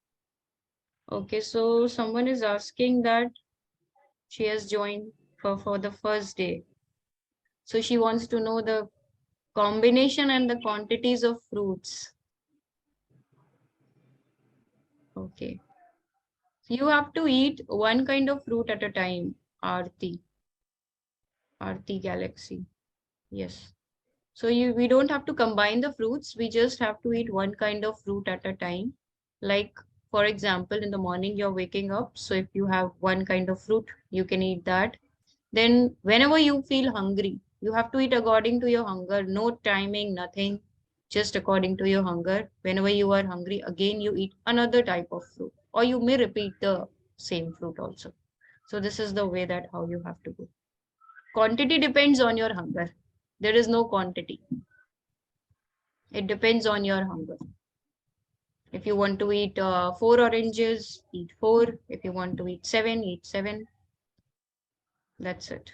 Okay, so someone is asking that she has joined for the first day. So she wants to know the combination and the quantities of fruits. Okay. You have to eat one kind of fruit at a time, Aarti Galaxy. Yes. So we don't have to combine the fruits. We just have to eat one kind of fruit at a time. Like, for example, in the morning you're waking up. So if you have one kind of fruit, you can eat that. Then whenever you feel hungry, you have to eat according to your hunger. No timing, nothing. Just according to your hunger. Whenever you are hungry, again you eat another type of fruit. Or you may repeat the same fruit also. So this is the way that how you have to go. Quantity depends on your hunger. There is no quantity. It depends on your hunger. If you want to eat 4 oranges, eat 4. If you want to eat 7, eat 7. That's it.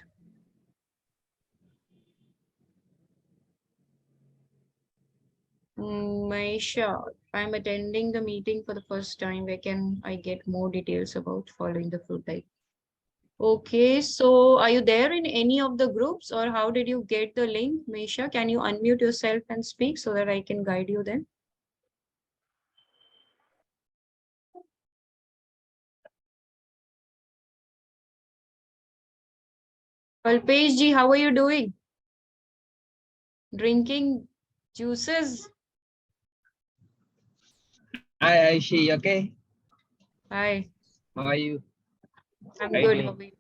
Maisha, I'm attending the meeting for the first time. Where can I get more details about following the fruit diet? Okay, so are you there in any of the groups, or how did you get the link? Mesha, can you unmute yourself and speak so that I can guide you then? Kalpesh ji, how are you doing? Drinking juices? Hi, Ayushi, okay? Hi, How are you? I'm How are you good. doing? How are you?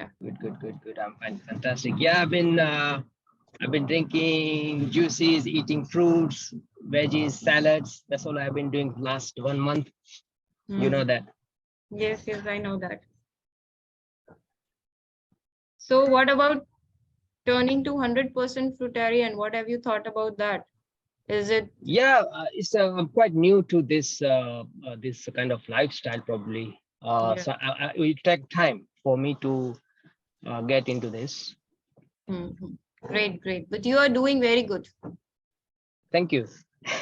Yeah. Good. I'm fine, fantastic. Yeah, I've been drinking juices, eating fruits, veggies, salads. That's all I've been doing last 1 month. You know that. Yes, I know that. So what about turning to 100% fruitarian? What have you thought about that? Is it? Yeah, I'm quite new to this this kind of lifestyle probably. Yeah. So it will take time for me to get into this. Great. But you are doing very good. Thank you.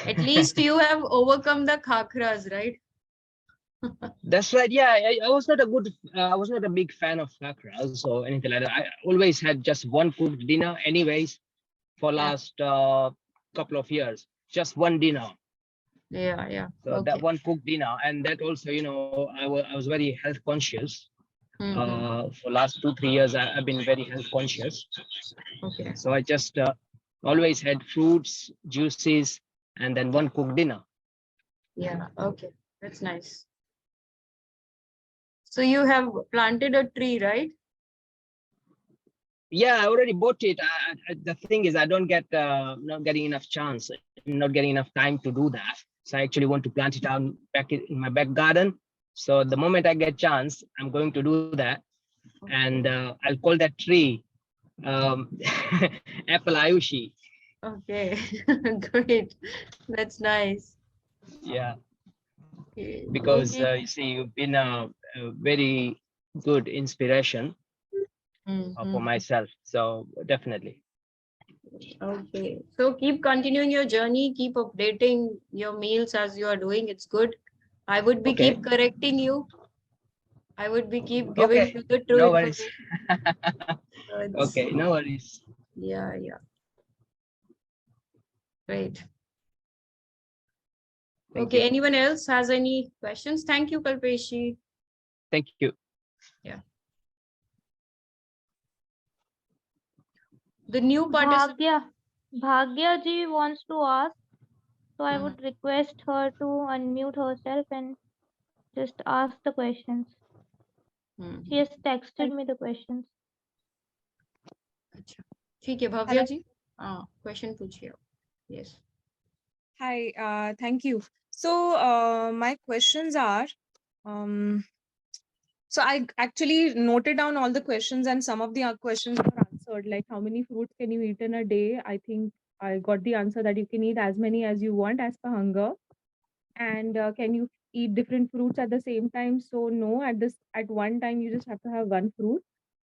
At least you have overcome the khakras, right? That's right. Yeah, I was not a good. I was not a big fan of chakras or anything like that. I always had just one cooked dinner, anyways, for last couple of years. Just one dinner. Yeah. So Okay. that one cooked dinner, and that also, I was very health conscious. For last 2-3 years, I've been very health conscious. Okay. So I just always had fruits, juices, and then one cooked dinner. Yeah. Okay. That's nice. So you have planted a tree, right? Yeah, I already bought it. The thing is, I don't get not getting enough chance, not getting enough time to do that. So I actually want to plant it out back in my back garden. So the moment I get chance, I'm going to do that, and I'll call that tree Apple Ayushi. Okay. Great. That's nice. Yeah, Okay. because Okay. you see, you've been a very good inspiration for myself. So definitely. Okay. So keep continuing your journey, keep updating your meals as you are doing. It's good. I would be Okay. keep correcting you. I would be keep giving Okay. you the true No worries. information. Okay, no worries. Yeah. Great. Thank Okay. you. Anyone else has any questions? Thank you, Kalpeshi. Thank you. Yeah. The new participant. Bhagya ji wants to ask, so I would request her to unmute herself and just ask the questions. She has texted me the questions. अच्छा ठीक है भव्या जी question पूछिए yes Hi, thank you. So my questions are, so I actually noted down all the questions and some of the questions were answered, like how many fruits can you eat in a day? I think I got the answer that you can eat as many as you want as per hunger. And can you eat different fruits at the same time? So no, at one time you just have to have one fruit.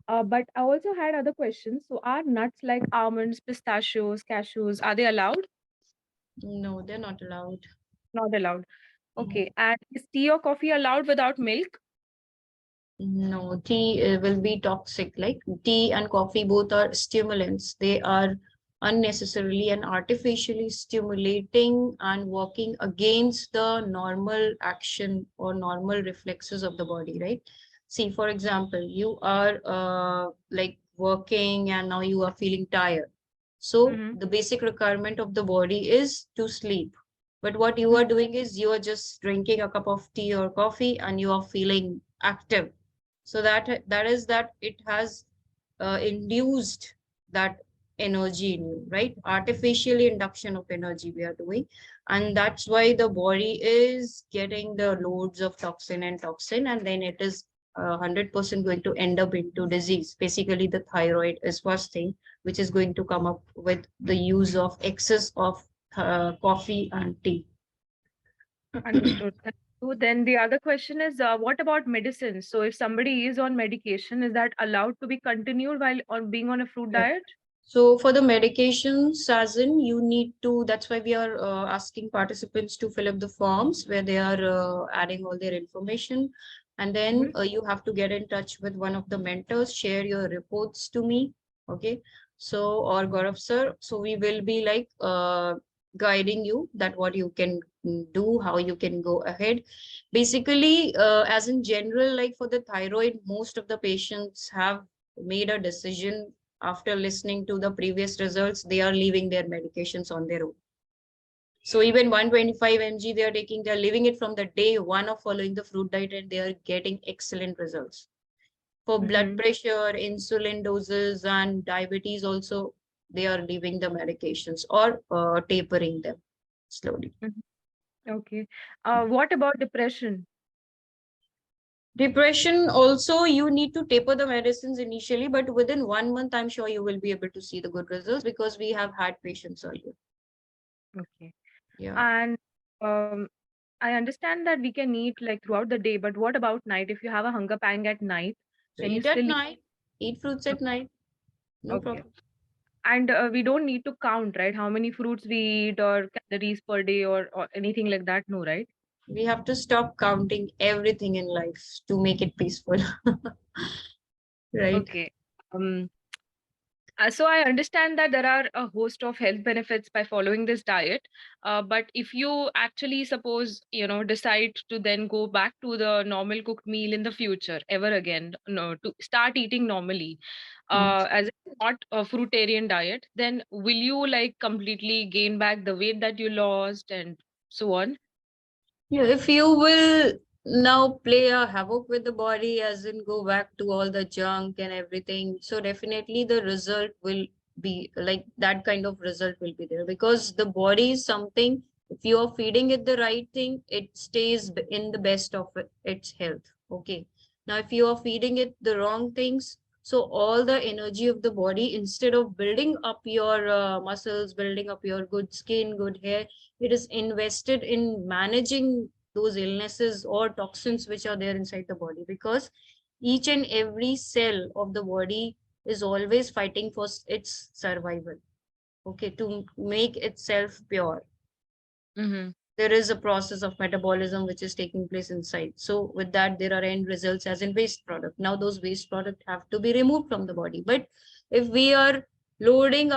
But I also had other questions. So are nuts like almonds, pistachios, cashews, are they allowed? no they're not allowed. Not allowed. Okay. And is tea or coffee allowed without milk? No, tea will be toxic. Like tea and coffee both are stimulants. They are unnecessarily and artificially stimulating and working against the normal action or normal reflexes of the body, right? See, for example, you are like working and now you are feeling tired. So the basic requirement of the body is to sleep. But what you are doing is you are just drinking a cup of tea or coffee and you are feeling active. So that is that it has induced that energy in you, right? Artificial induction of energy we are doing. And that's why the body is getting the loads of toxin, and then it is 100% going to end up into disease. Basically, the thyroid is first thing, which is going to come up with the use of excess of coffee and tea. Understood. Thank you. Then the other question is, what about medicine? So if somebody is on medication, is that allowed to be continued while on being on a fruit diet? So for the medications, as in you need to, that's why we are asking participants to fill up the forms where they are adding all their information. And then you have to get in touch with one of the mentors, share your reports to me. Okay. So, or Gaurav sir. So we will be like guiding you that what you can do, how you can go ahead. Basically, as in general, like for the thyroid, most of the patients have made a decision after listening to the previous results. They are leaving their medications on their own. So even 125 mg they are taking, they are leaving it from the day one of following the fruit diet, and they are getting excellent results. For blood pressure, insulin doses, and diabetes also, they are leaving the medications or tapering them slowly. Okay. What about depression? Depression also, you need to taper the medicines initially, but within 1 month, I'm sure you will be able to see the good results because we have had patients earlier. Okay. Yeah. And I understand that we can eat like throughout the day, but what about night? If you have a hunger pang at night, So can you eat at still night, eat fruits at night, no Okay. problem. And we don't need to count, right? How many fruits we eat or calories per day or anything like that? No, right? We have to stop counting everything in life to make it peaceful. Right? Okay. Um, so I understand that there are a host of health benefits by following this diet. But if you actually suppose, decide to then go back to the normal cooked meal in the future, ever again, no, to start eating normally, as it's not a fruitarian diet, then will you like completely gain back the weight that you lost and so on? Yeah, if you will now play a havoc with the body, as in go back to all the junk and everything, so definitely the result will be like that kind of result will be there, because the body is something, if you are feeding it the right thing, it stays in the best of its health. Okay. Now, if you are feeding it the wrong things, so all the energy of the body, instead of building up your muscles, building up your good skin, good hair, it is invested in managing those illnesses or toxins which are there inside the body, because each and every cell of the body is always fighting for its survival, okay, to make itself pure. There is a process of metabolism which is taking place inside. So with that, there are end results as in waste product. Now those waste products have to be removed from the body. But if we are loading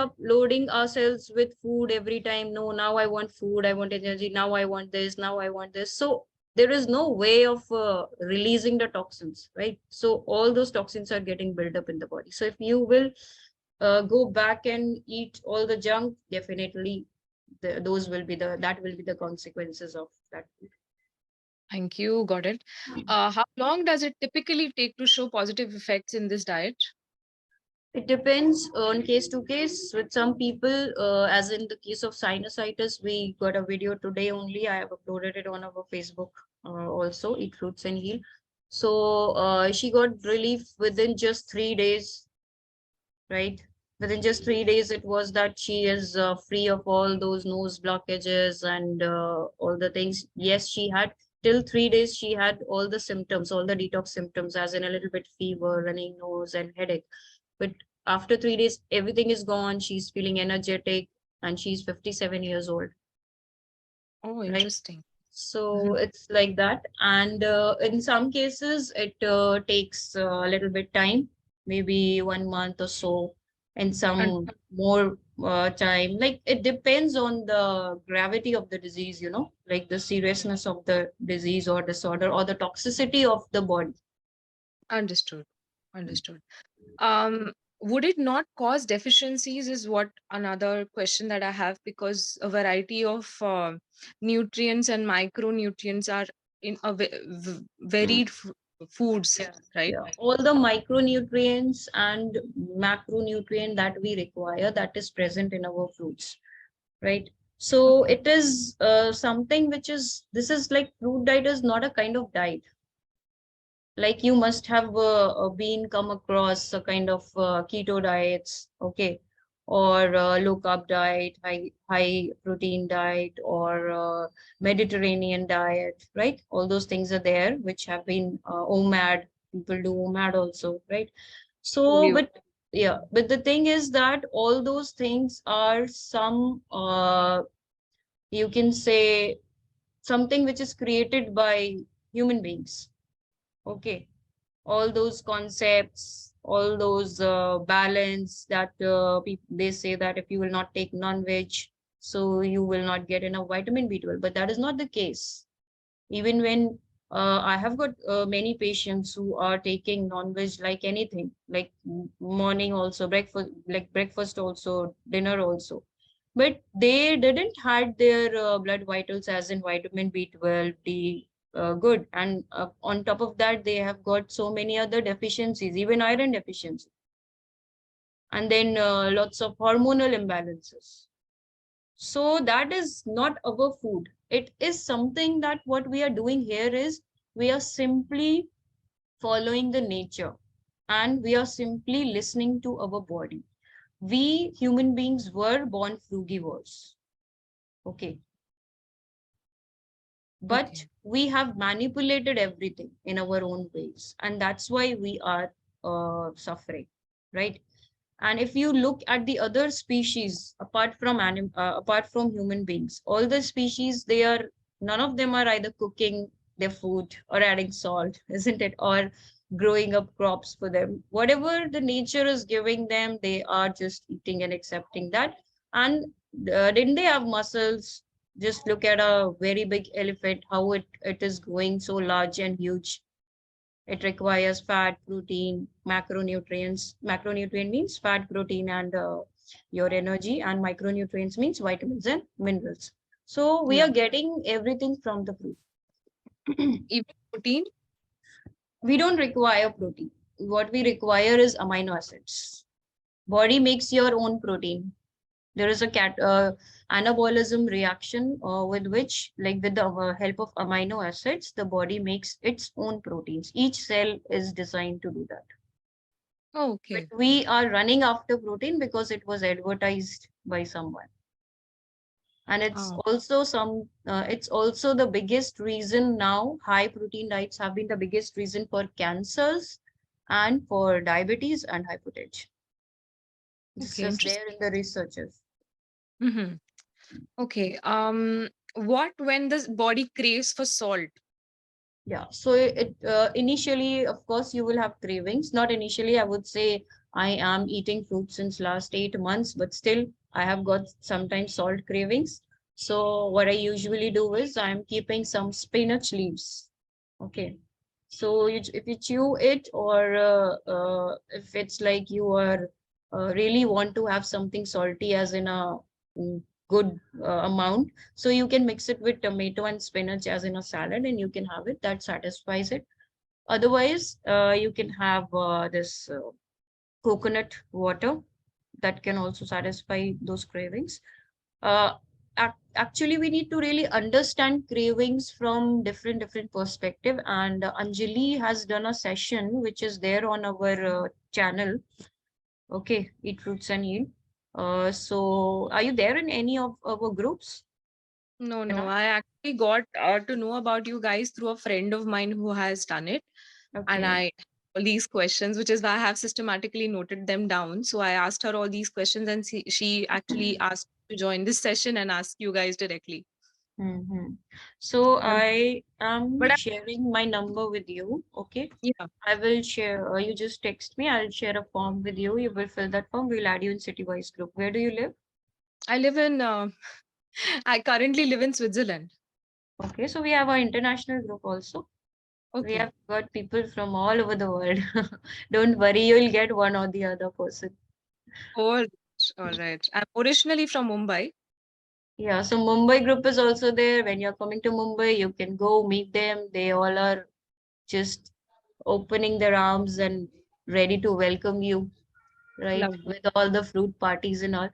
ourselves with food every time, no, now I want food, I want energy, now I want this, now I want this. So there is no way of releasing the toxins, right? So all those toxins are getting built up in the body. So if you will go back and eat all the junk, definitely that will be the consequences of that. Thank you. Got it. How long does it typically take to show positive effects in this diet? It depends on case to case. With some people, as in the case of sinusitis, we got a video today only. I have uploaded it on our Facebook also, Eat Fruits and Heal. So she got relief within just 3 days, right? Within just 3 days, it was that she is free of all those nose blockages and all the things. Yes, she had till 3 days, she had all the symptoms, all the detox symptoms, as in a little bit fever, running nose, and headache. But after 3 days, everything is gone. She's feeling energetic, and she's 57 years old. Oh, Right? interesting. So it's like that. And in some cases, it takes a little bit time, maybe 1 month or so, and some more time. Like it depends on the gravity of the disease, like the seriousness of the disease or disorder or the toxicity of the body. Understood. Understood. Would it not cause deficiencies is what another question that I have, because a variety of nutrients and micronutrients are in a varied foods, right? Yeah, all the micronutrients and macronutrient that we require, that is present in our fruits, right? So it is something which is, this is like fruit diet is not a kind of diet. Like you must have been come across a kind of keto diets, okay, or low carb diet, high protein diet, or Mediterranean diet, right? All those things are there, which have been OMAD. People do OMAD also, right? So, but yeah, but the thing is that all those things are some, you can say, something which is created by human beings. Okay, all those concepts, all those balance that they say that if you will not take non-veg, so you will not get enough vitamin B12, but that is not the case. Even when I have got many patients who are taking non-veg like anything, like morning also, breakfast, like breakfast also, dinner also, but they didn't had their blood vitals as in vitamin B12, D, good. And on top of that, they have got so many other deficiencies, even iron deficiency. And then lots of hormonal imbalances. So that is not our food. It is something that what we are doing here is we are simply following the nature and we are simply listening to our body. We human beings were born frugivores. Okay. But we have manipulated everything in our own ways. And that's why we are suffering, right? And if you look at the other species apart from human beings, all the species, none of them are either cooking their food or adding salt, isn't it? Or growing up crops for them. Whatever the nature is giving them, they are just eating and accepting that. And didn't they have muscles? Just look at a very big elephant, how it is growing so large and huge. It requires fat, protein, macronutrients. Macronutrient means fat, protein, and your energy, and micronutrients means vitamins and minerals. So we are getting everything from the fruit. Even protein? We don't require protein. What we require is amino acids. Body makes your own protein. There is a anabolism reaction with which, like with the help of amino acids, the body makes its own proteins. Each cell is designed to do that. Okay. But we are running after protein because it was advertised by someone. And it's it's also the biggest reason now. High protein diets have been the biggest reason for cancers and for diabetes and hypertension. This is there in the researchers. Mm-hmm. Okay. What when the body craves for salt? Yeah, so it initially, of course, you will have cravings. Not initially, I would say I am eating fruit since last 8 months, but still I have got sometimes salt cravings. So what I usually do is I'm keeping some spinach leaves. Okay. So if you chew it, or if it's like you are really want to have something salty as in a good amount, so you can mix it with tomato and spinach as in a salad and you can have it. That satisfies it. Otherwise, you can have this coconut water that can also satisfy those cravings. Uh, Actually, we need to really understand cravings from different perspective. And Anjali has done a session which is there on our channel. Okay, Eat Fruits and Eat. So are you there in any of our groups? No, I actually got to know about you guys through a friend of mine who has done it. And I all these questions, which is why I have systematically noted them down. So I asked her all these questions and she actually asked to join this session and ask you guys directly. So I am sharing my number with you. Okay. Yeah. I will share. You just text me. I'll share a form with you. You will fill that form. We'll add you in city-wise group. Where do you live? I live in. I currently live in Switzerland. Okay, so we have our international group also. We have got people from all over the world. Don't worry, you'll get one or the other person. All right. I'm originally from Mumbai. Yeah, so Mumbai group is also there. When you're coming to Mumbai, you can go meet them. They all are just opening their arms and ready to welcome you, right? With all the fruit parties and all.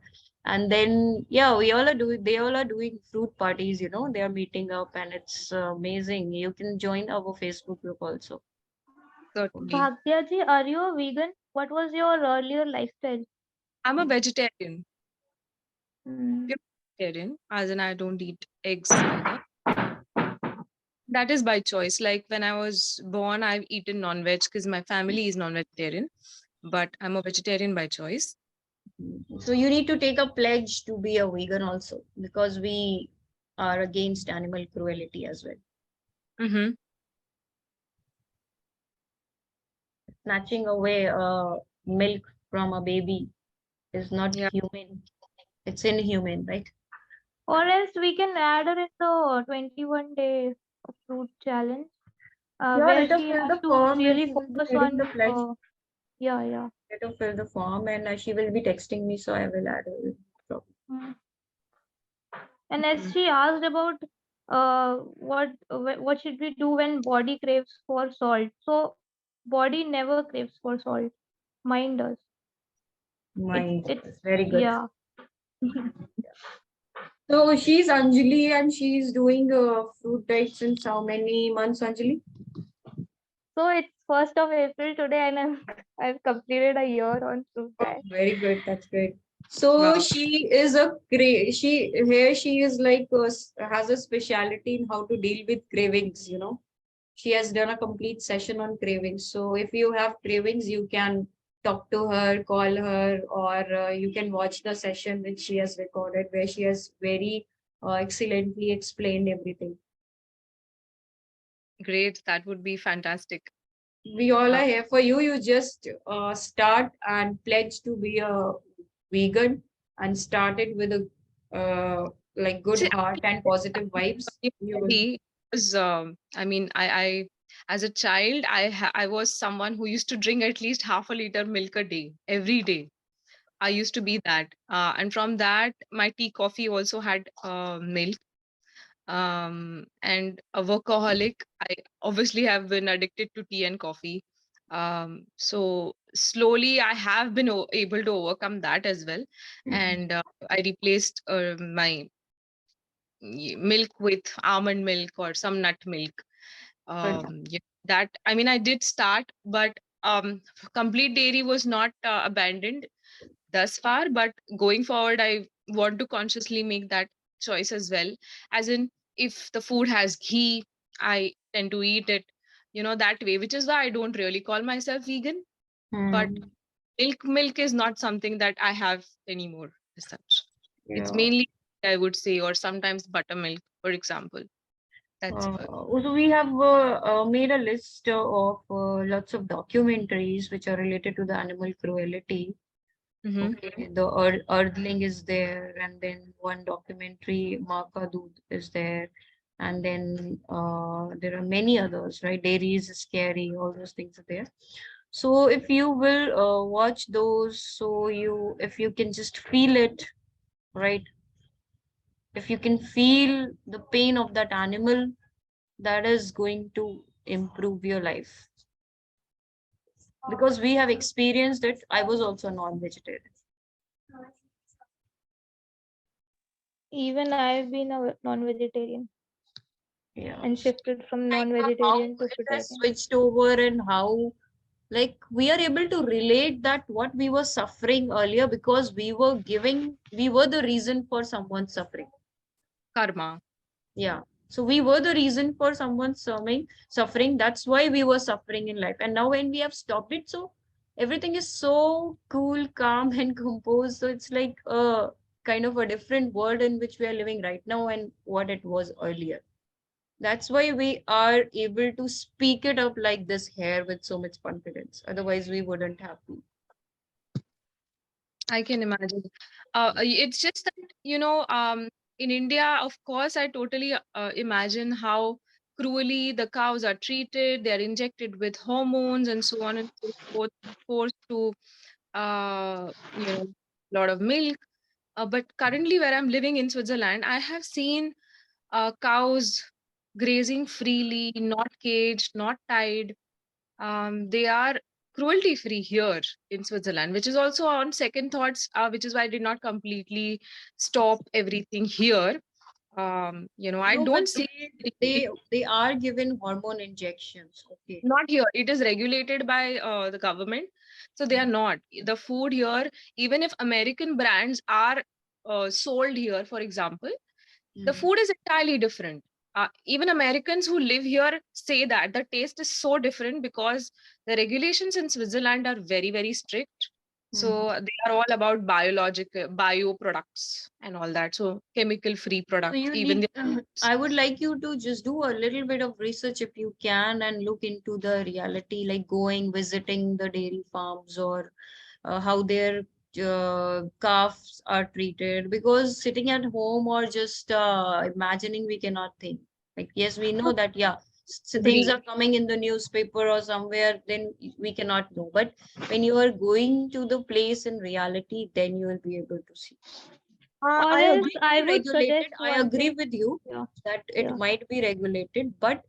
And then, yeah, they all are doing fruit parties, they are meeting up and it's amazing. You can join our Facebook group also. Bhagya ji, are you a vegan? What was your earlier lifestyle? I'm a vegetarian. Mm. Vegetarian, as in I don't eat eggs either. That is by choice. Like when I was born, I've eaten non-veg because my family is non-vegetarian, but I'm a vegetarian by choice. So you need to take a pledge to be a vegan also, because we are against animal cruelty as well. Mm-hmm. snatching away milk from a baby is not Yeah. human. It's inhuman, right? Or else we can add her in the 21 day fruit challenge, Yeah, where let her she fill has the to form and really she will be focus reading the on, pledge. yeah. Let her fill the form and she will be texting me, so I will add her. No problem. Mm. And as she asked about what should we do when body craves for salt? So body never craves for salt. Mind does. Mind. It's It's very good. yeah. So she's Anjali and she's doing fruit diet since how many months, Anjali? So it's 1st of April today, and I've completed a year on fruit Oh, diet. very good. That's great. So Wow. she is a she is like has a specialty in how to deal with cravings. She has done a complete session on cravings. So if you have cravings, you can talk to her, call her, or you can watch the session which she has recorded, where she has very excellently explained everything. Great. That would be fantastic. We all Uh, are here for you. You just start and pledge to be a vegan and start it with a like good See, heart and positive vibes. You will. He was, I mean, as a child, I was someone who used to drink at least half a liter milk a day, every day. I used to be that. And from that, my tea, coffee also had milk. And a workaholic, I obviously have been addicted to tea and coffee. So slowly, I have been able to overcome that as well. And I replaced my milk with almond milk or some nut milk. Yeah, that I mean, I did start, but complete dairy was not abandoned thus far. But going forward, I want to consciously make that choice as well. As in, if the food has ghee, I tend to eat it, that way. Which is why I don't really call myself vegan. But Hmm. milk is not something that I have anymore as such. It's Yeah. mainly, I would say, or sometimes buttermilk, for example. That's Also, we have made a list of lots of documentaries which are related to the animal cruelty. Mhm. Okay, the Earthling is there, and then one documentary, Maa Ka Doodh, is there, and then there are many others, right? Dairy is scary, all those things are there. So if you will watch those, if you can just feel it, right? If you can feel the pain of that animal, that is going to improve your life. Because we have experienced it. I was also non-vegetarian. Even I've been a non-vegetarian Yeah. and shifted from Like how non-vegetarian to it has fruitarian. switched over and how like we are able to relate that what we were suffering earlier because we were the reason for someone's suffering. Karma. Yeah. So we were the reason for someone's suffering. That's why we were suffering in life. And now when we have stopped it, so everything is so cool, calm, and composed. So it's like a kind of a different world in which we are living right now and what it was earlier. That's why we are able to speak it up like this here with so much confidence. Otherwise, we wouldn't have been. I can imagine. It's just that, in India, of course, I totally imagine how cruelly the cows are treated. They're injected with hormones and so on and so forth, forced to, a lot of milk. But currently, where I'm living in Switzerland, I have seen cows grazing freely, not caged, not tied. They are cruelty free here in Switzerland, which is also on second thoughts, which is why I did not completely stop everything here. I No, but don't see they are given hormone injections. Okay. not here. It is regulated by the government, so they are not. The food here, even if American brands are sold here, for example, the food is entirely different. Even Americans who live here say that the taste is so different because the regulations in Switzerland are very, very strict. So they are all about biological bio products and all that. So chemical free So products, you even need, the I would like you to just do a little bit of research if you can and look into the reality, like going, visiting the dairy farms or how their calves are treated. Because sitting at home or just imagining, we cannot think. Like, yes, we know that, yeah, so things Agree. are coming in the newspaper or somewhere, then we cannot know. But when you are going to the place in reality, then you will be able to see. Or I else agree I be would suggest regulated. I one agree thing. with you Yeah, that it yeah, might be regulated, but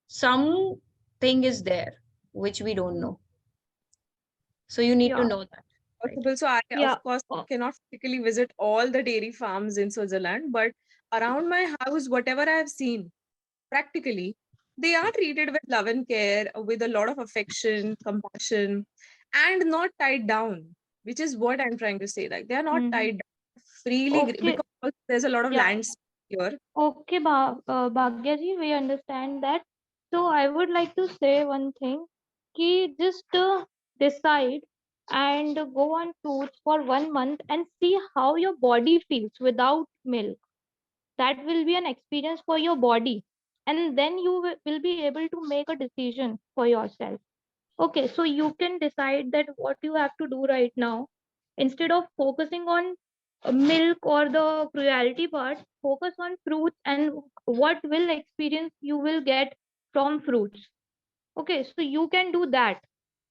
something is there which we don't know. So you need to yeah, know that. Right? Possible. So I, yeah. of course, cannot physically visit all the dairy farms in Switzerland, but around my house, whatever I have seen, practically, they are treated with love and care, with a lot of affection, compassion, and not tied down, which is what I'm trying to say. Like they are not Mm-hmm. tied down freely Okay, because there's a lot of yeah. land here. Okay, Bhagyaji, we understand that. So I would like to say one thing, ki just decide and go on fruits for 1 month and see how your body feels without milk. That will be an experience for your body, and then you will be able to make a decision for yourself. Okay, so you can decide that what you have to do right now. Instead of focusing on milk or the cruelty part, focus on fruits and what will experience you will get from fruits. Okay, so you can do that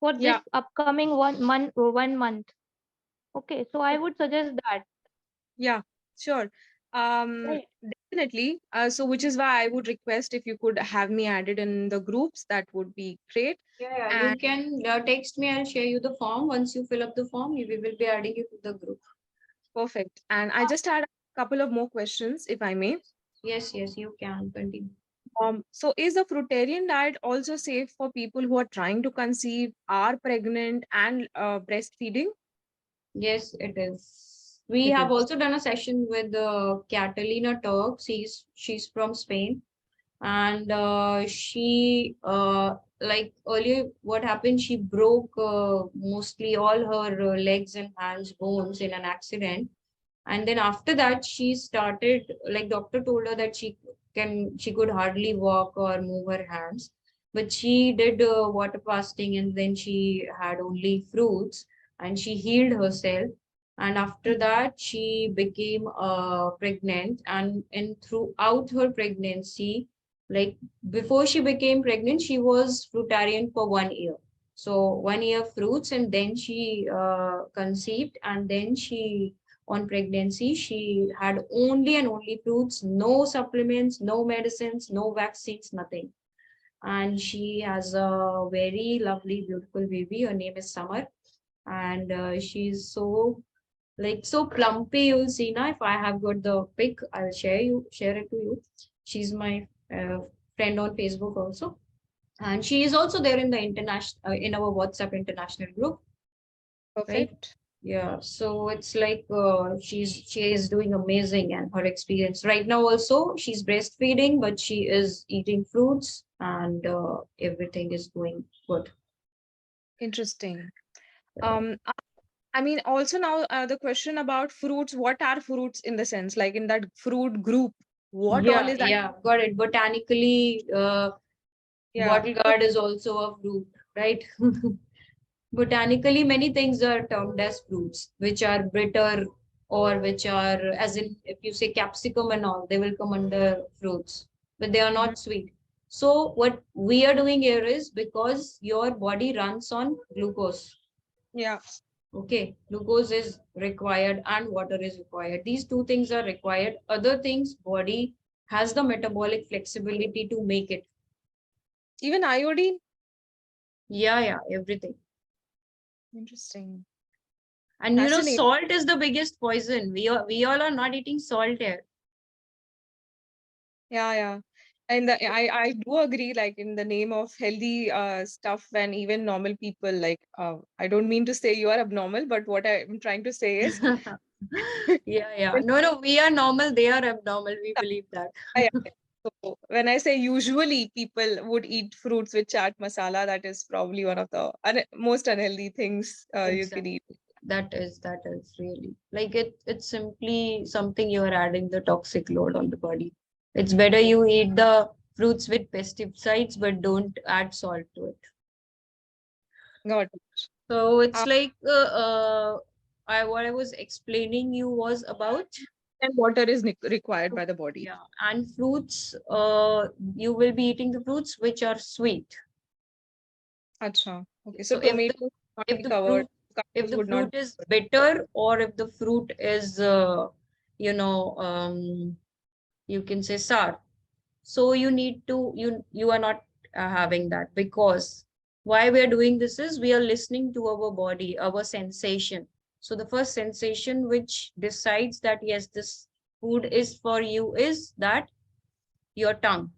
for this Yeah, upcoming 1 month. 1 month. Okay, so I would suggest that. yeah, sure. Right. Definitely. So, which is why I would request if you could have me added in the groups, that would be great. Yeah, And you can text me. I'll share you the form. Once you fill up the form, we will be adding you to the group. perfect. And I just had a couple of more questions, if I may. Yes, you can continue. So is the fruitarian diet also safe for people who are trying to conceive, are pregnant, and breastfeeding? Yes, it is. We It have is. also done a session with Catalina Turks. She's from Spain, and she like earlier what happened, she broke mostly all her legs and hands bones in an accident, and then after that she started, like doctor told her that she could hardly walk or move her hands, but she did water fasting, and then she had only fruits, and she healed herself. And after that she became pregnant, and throughout her pregnancy, like before she became pregnant, she was fruitarian for 1 year. So 1 year fruits, and then she conceived, and then she, on pregnancy, she had only and only fruits, no supplements, no medicines, no vaccines, nothing. And she has a very lovely, beautiful baby. Her name is Summer, and she's so, like, so plumpy. You'll see now. If I have got the pic, I'll share it to you. She's my friend on Facebook also, and she is also there in the international in our WhatsApp international group, right? Perfect. Yeah, so it's like she is doing amazing, and her experience right now also, she's breastfeeding, but she is eating fruits, and everything is going good. Interesting. I mean, also now the question about fruits. What are fruits in the sense, like in that fruit group? What all Yeah, is that? yeah, got it. Botanically, Yeah. bottle gourd is also a fruit, right? Botanically, many things are termed as fruits, which are bitter, or which are, as in, if you say capsicum and all, they will come under fruits, but they are Mhm. not sweet. So, what we are doing here is, because your body runs on glucose, Yeah. okay, glucose is required and water is required. These two things are required. Other things, body has the metabolic flexibility to make it. Even iodine. Yeah, everything. Interesting. And Fascinating. salt is the biggest poison. We all are not eating salt here. Yeah, yeah. And I do agree, like in the name of healthy stuff, and even normal people, like I don't mean to say you are abnormal, but what I'm trying to say is Yeah. when, No, we are normal, they are abnormal. We believe that. yeah. So when I say usually people would eat fruits with chaat masala, that is probably one of the most unhealthy things you could Exactly. eat. That is really like it's simply something you are adding the toxic load on the body. It's better you eat the fruits with pesticides, but don't add salt to it. Got it. So it's Uh, like what I was explaining you was about. and water is required by the body. Yeah, and fruits, you will be eating the fruits which are sweet. Acha. Okay, so So if the tomatoes would not if be the covered. fruit if Tomatoes the would not fruit be is covered. bitter, or if the fruit is you know you can say sour, so you need to you are not having that, because why we are doing this is we are listening to our body, our sensation. So the first sensation which decides that yes, this food is for you is that your tongue.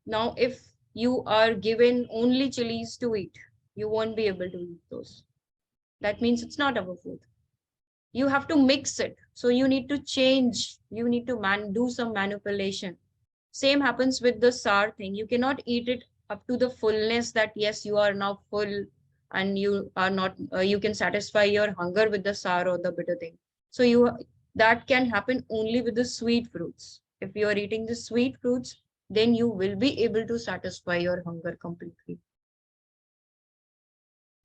Now if you are given only chilies to eat, you won't be able to eat those. That means it's not our food. You have to mix it, so you need to change, you need to do some manipulation. Same happens with the sour thing. You cannot eat it up to the fullness that yes, you are now full and you are not you can satisfy your hunger with the sour or the bitter thing. So you that can happen only with the sweet fruits. If you are eating the sweet fruits, then you will be able to satisfy your hunger completely.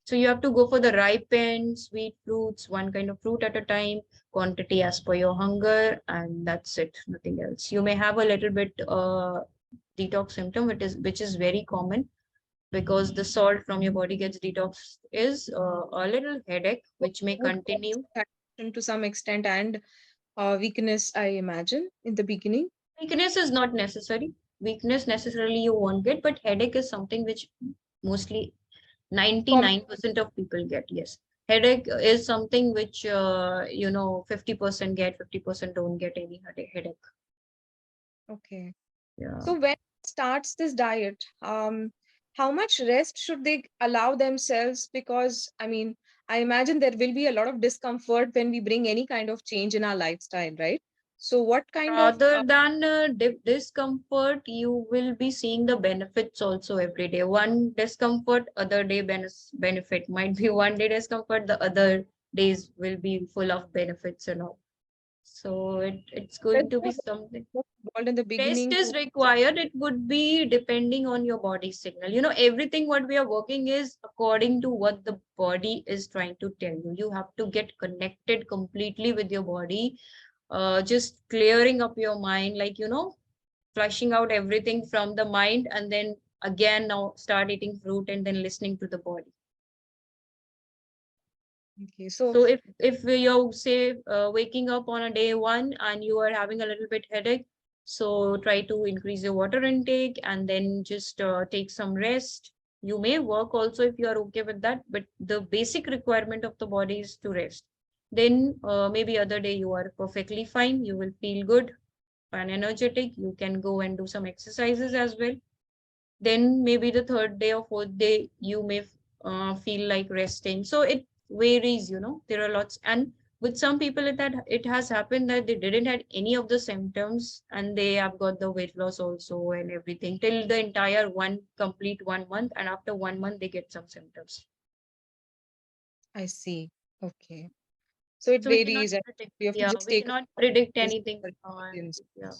So you have to go for the ripened sweet fruits, one kind of fruit at a time, quantity as per your hunger, and that's it, nothing else. You may have a little bit detox symptom, which is very common, because the salt from your body gets detoxed, is a little headache, which may Would cause continue. digestion to some extent and weakness, I imagine, in the beginning. Weakness is not necessary. Weakness necessarily you won't get, but headache is something which mostly 99% of people get. Yes, headache is something which 50% get, 50% don't get any headache. Okay. Yeah. So when starts this diet, how much rest should they allow themselves? Because I mean, I imagine there will be a lot of discomfort when we bring any kind of change in our lifestyle, right? So what kind of Rather than discomfort, you will be seeing the benefits also every day. One discomfort, other day benefit. Might be one day discomfort, the other days will be full of benefits and all. So it's going to be something. involved in the Rest beginning is to required. It would be depending on your body signal. Everything what we are working is according to what the body is trying to tell you. You have to get connected completely with your body, just clearing up your mind, like flushing out everything from the mind, and then again now start eating fruit and then listening to the body. Okay, so So if you're say waking up on a day one and you are having a little bit headache, so try to increase your water intake and then just take some rest. You may work also if you are okay with that, but the basic requirement of the body is to rest. Then maybe other day you are perfectly fine, you will feel good and energetic. You can go and do some exercises as well. Then maybe the third day or fourth day you may feel like resting. So it varies. There are lots, and with some people it has happened that they didn't had any of the symptoms and they have got the weight loss also and everything till the entire complete 1 month, and after 1 month they get some symptoms. I see. Okay. So it So we cannot varies and predict. we have to Yeah, just we take cannot predict this anything. for experience. Yeah.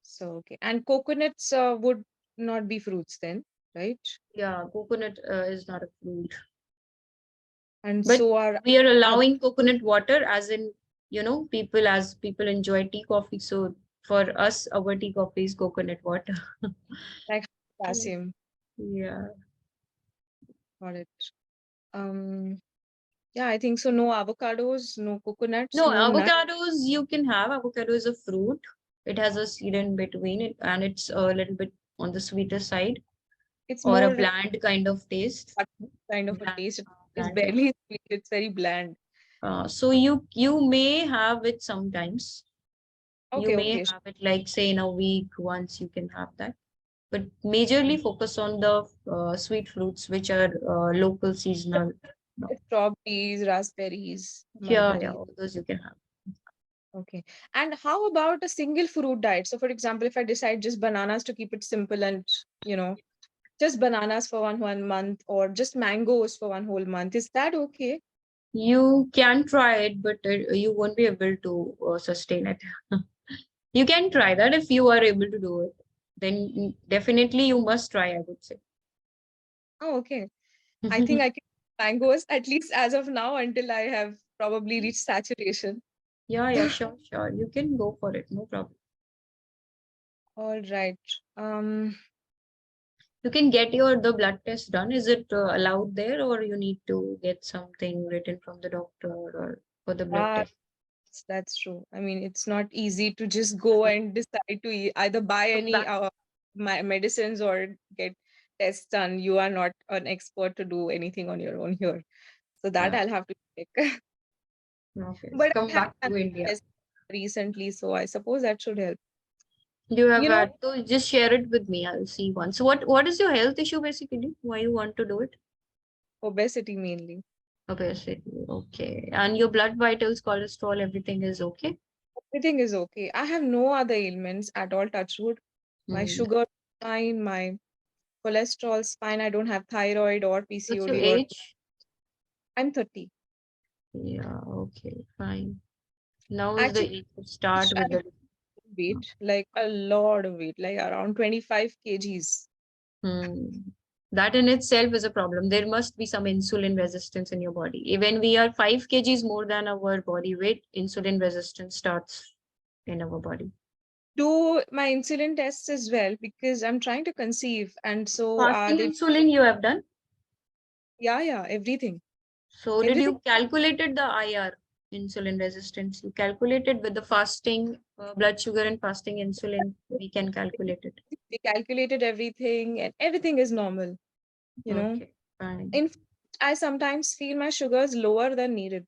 So okay. And coconuts would not be fruits then, right? Yeah, coconut is not a fruit. And But so are we are other allowing coconut water, as in, as people enjoy tea, coffee. So for us, our tea, coffee is coconut water. like potassium. Yeah. Got it. Um, yeah, I think so. No avocados, no coconuts, No, no nuts. avocados you can have. Avocado is a fruit. It has a seed in between it, and it's a little bit on the sweeter side, It's or a more bland kind of taste. kind of a Bland, taste. It's bland taste. barely sweet. It's very bland. So you may have it sometimes. You Okay, may okay. have it like say in a week once you can have that. But majorly focus on the sweet fruits which are local, seasonal. No. Strawberries, raspberries, Yeah, mulberries. all those you can have. Okay. And how about a single fruit diet? So, for example, if I decide just bananas to keep it simple and, you know, just bananas for one month or just mangoes for one whole month, is that okay? You can try it, but you won't be able to sustain it. You can try that if you are able to do it. Then definitely you must try, I would say. Oh, okay. I think I can mangoes at least as of now until I have probably reached saturation. Yeah, sure, sure. You can go for it, no problem. All right. Um, You can get the blood test done. Is it allowed there, or you need to get something written from the doctor or for the blood ah, test? that's true. I mean, it's not easy to just go and decide to either buy So any that, medicines or get tests done. You are not an expert to do anything on your own here. So that I'll have to check. okay. But Come I have back to done India. tests recently, so I suppose that should help. You have You know, had to just share it with me. I'll see once. So what is your health issue basically? Why you want to do it? obesity mainly. Obesity. Okay. And your blood vitals, cholesterol, everything is okay? Everything is okay. I have no other ailments at all, touch wood. My Hmm. sugar is fine, my cholesterol's fine. I don't have thyroid or What's your PCOD or age? I'm 30. Yeah, okay, fine. Now is the Actually, age to start with I the. weight, like a lot of weight, like around 25 kgs. Hmm. That in itself is a problem. There must be some insulin resistance in your body. When we are 5 kgs more than our body weight, insulin resistance starts in our body. Do my insulin tests as well because I'm trying to conceive, and so Fasting they, insulin you have done. yeah, So did everything. you calculated the IR, insulin resistance? You calculated with the fasting blood sugar and fasting insulin. We can calculate it. They calculated everything, and everything is normal. You know, Okay, fine. in fact, I sometimes feel my sugar is lower than needed.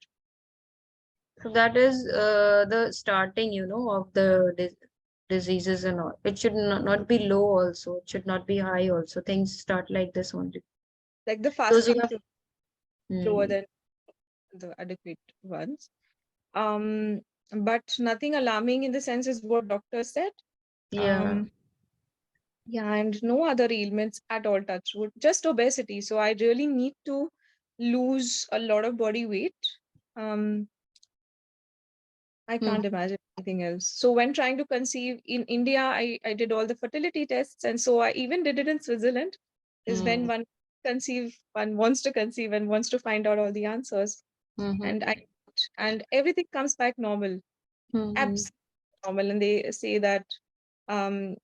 So that is the starting, of the diseases and all. It should not be low also. It should not be high also. Things start like this only. Like the Those who fasting have, sugar is lower hmm, than the adequate ones. Um, but nothing alarming in the sense is what doctor said. yeah. Um, yeah, and no other ailments at all, touch wood, just obesity. So I really need to lose a lot of body weight. Um, I Hmm. can't imagine anything else. So when trying to conceive in India, I did all the fertility tests, and so I even did it in Switzerland. Is when Hmm. one wants to conceive and wants to find out all the answers, Hmm. and everything comes back normal, Hmm. absolutely normal, and they say that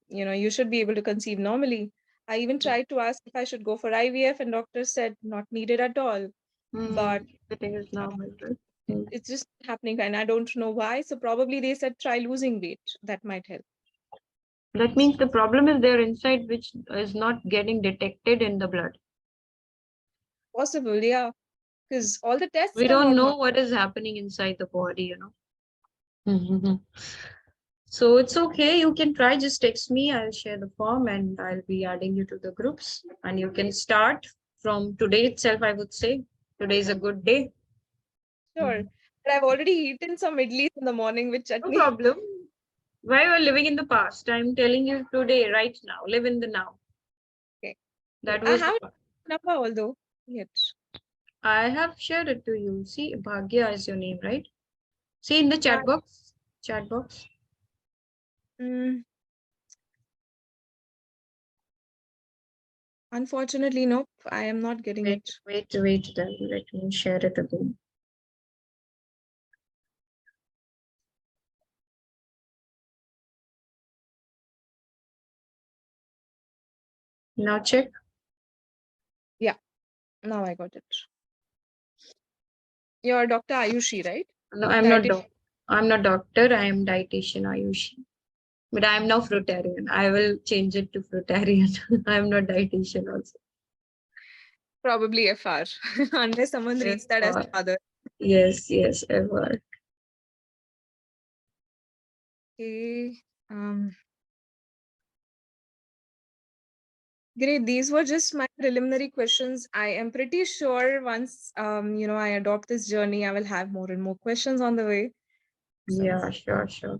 you should be able to conceive normally. I even tried to ask if I should go for IVF, and doctor said not needed at all. Hmm. But Everything is uh, normal, right? Hmm. it's just happening, and I don't know why. So probably they said try losing weight. That might help. That means the problem is there inside, which is not getting detected in the blood. Possible, yeah, because all the tests We are don't not know normal. what is happening inside the body. So it's okay. You can try. Just text me. I'll share the form and I'll be adding you to the groups. And you can start from today itself, I would say. Today is a good day. Sure, but I've already eaten some idlis in the morning with No chutney. problem. Why you are living in the past? I'm telling you today, right now. Live in the now. Okay, That I was the haven't part. number although yet. I have shared it to you. See, Bhagya is your name, right? See in the Yeah. chat box. Chat box. Mm, unfortunately, nope. I am not getting Wait, it. wait, then let me share it again. Now check. Yeah, now I got it. You're Dr. Ayushi, right? No, I'm not doctor. I am dietitian Ayushi. But I am now fruitarian. I will change it to fruitarian. I am not dietitian also. Probably FR, unless someone reads that as FR. father. Yes, FR. Okay. Great. These were just my preliminary questions. I am pretty sure once I adopt this journey, I will have more and more questions on the way. So Yeah, sure.